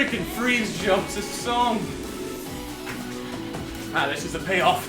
freaking freeze jumps this song. Ah, this is the payoff.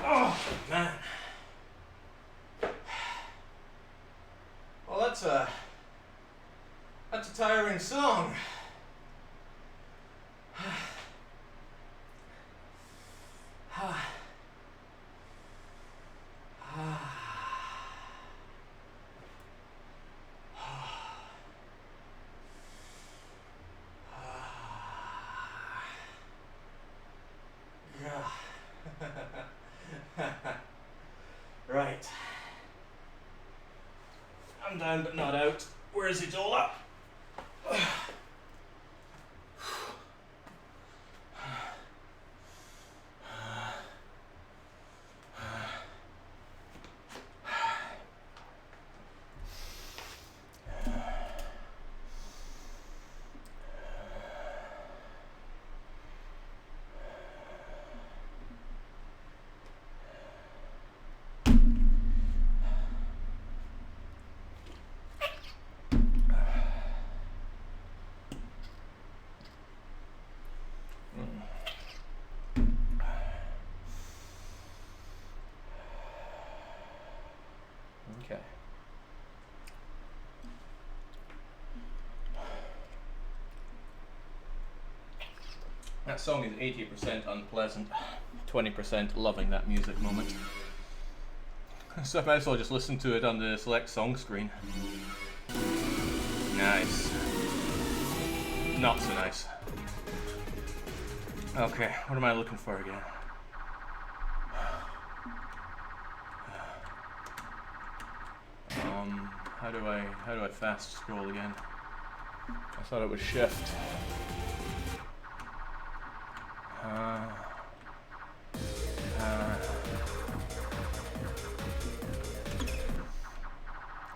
Oh, man. Well, that's a tiring song. Right. I'm down but not out. Where is it all up? Okay. That song is 80% unpleasant, 20% loving that music moment. So I might as well just listen to it on the select song screen. Nice. Not so nice. Okay, what am I looking for again? How do I fast scroll again? I thought it was shift.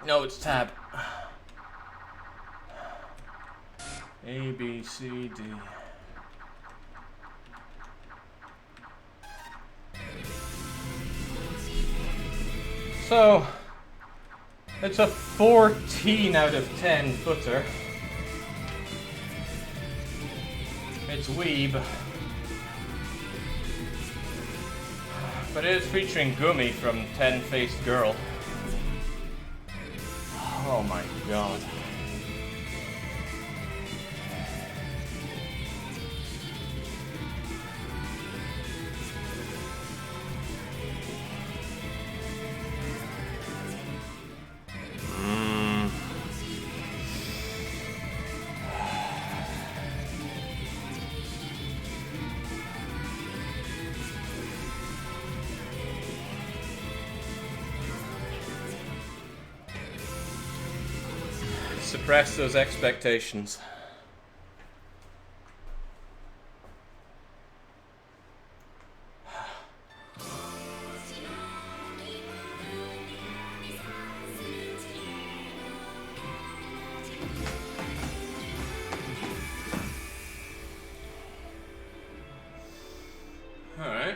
No, it's tab. A, B, C, D. So, it's a 14 out of 10 footer. It's Weeb. But it is featuring Gumi from 10 Faced Girl. Oh my god. Suppress those expectations. All right.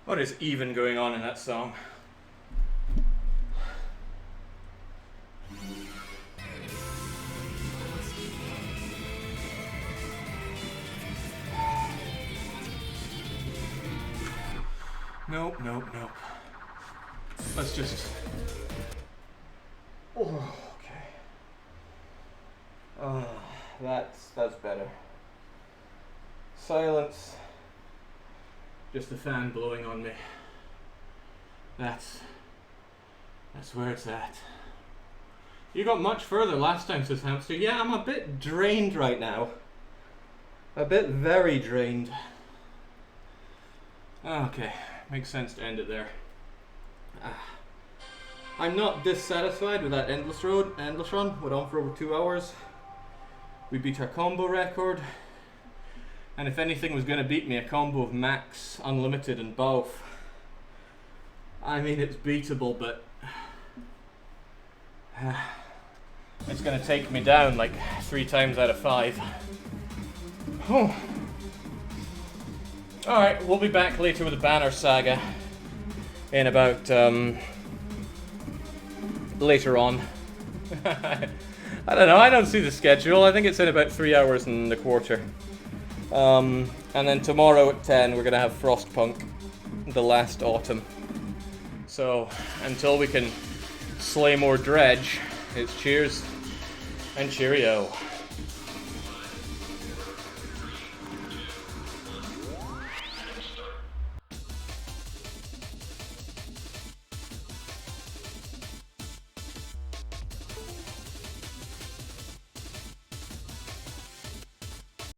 What is even going on in that song? Nope, nope, nope. Let's just... Oh, okay. Oh, that's better. Silence. Just the fan blowing on me. That's where it's at. You got much further last time, says Hamster. Yeah, I'm a bit drained right now. A bit very drained. Okay, makes sense to end it there. I'm not dissatisfied with that endless run. Went on for over 2 hours. We beat our combo record. And if anything was going to beat me, a combo of Max, Unlimited and both. I mean, it's beatable, but it's going to take me down like 3 times out of 5. Oh. Alright, we'll be back later with the Banner Saga in about, later on. I don't know, I don't see the schedule. I think it's in about 3 hours and a quarter. And then tomorrow at 10 we're going to have Frostpunk, The Last Autumn. So, until we can slay more Dredge, it's cheers and cheerio.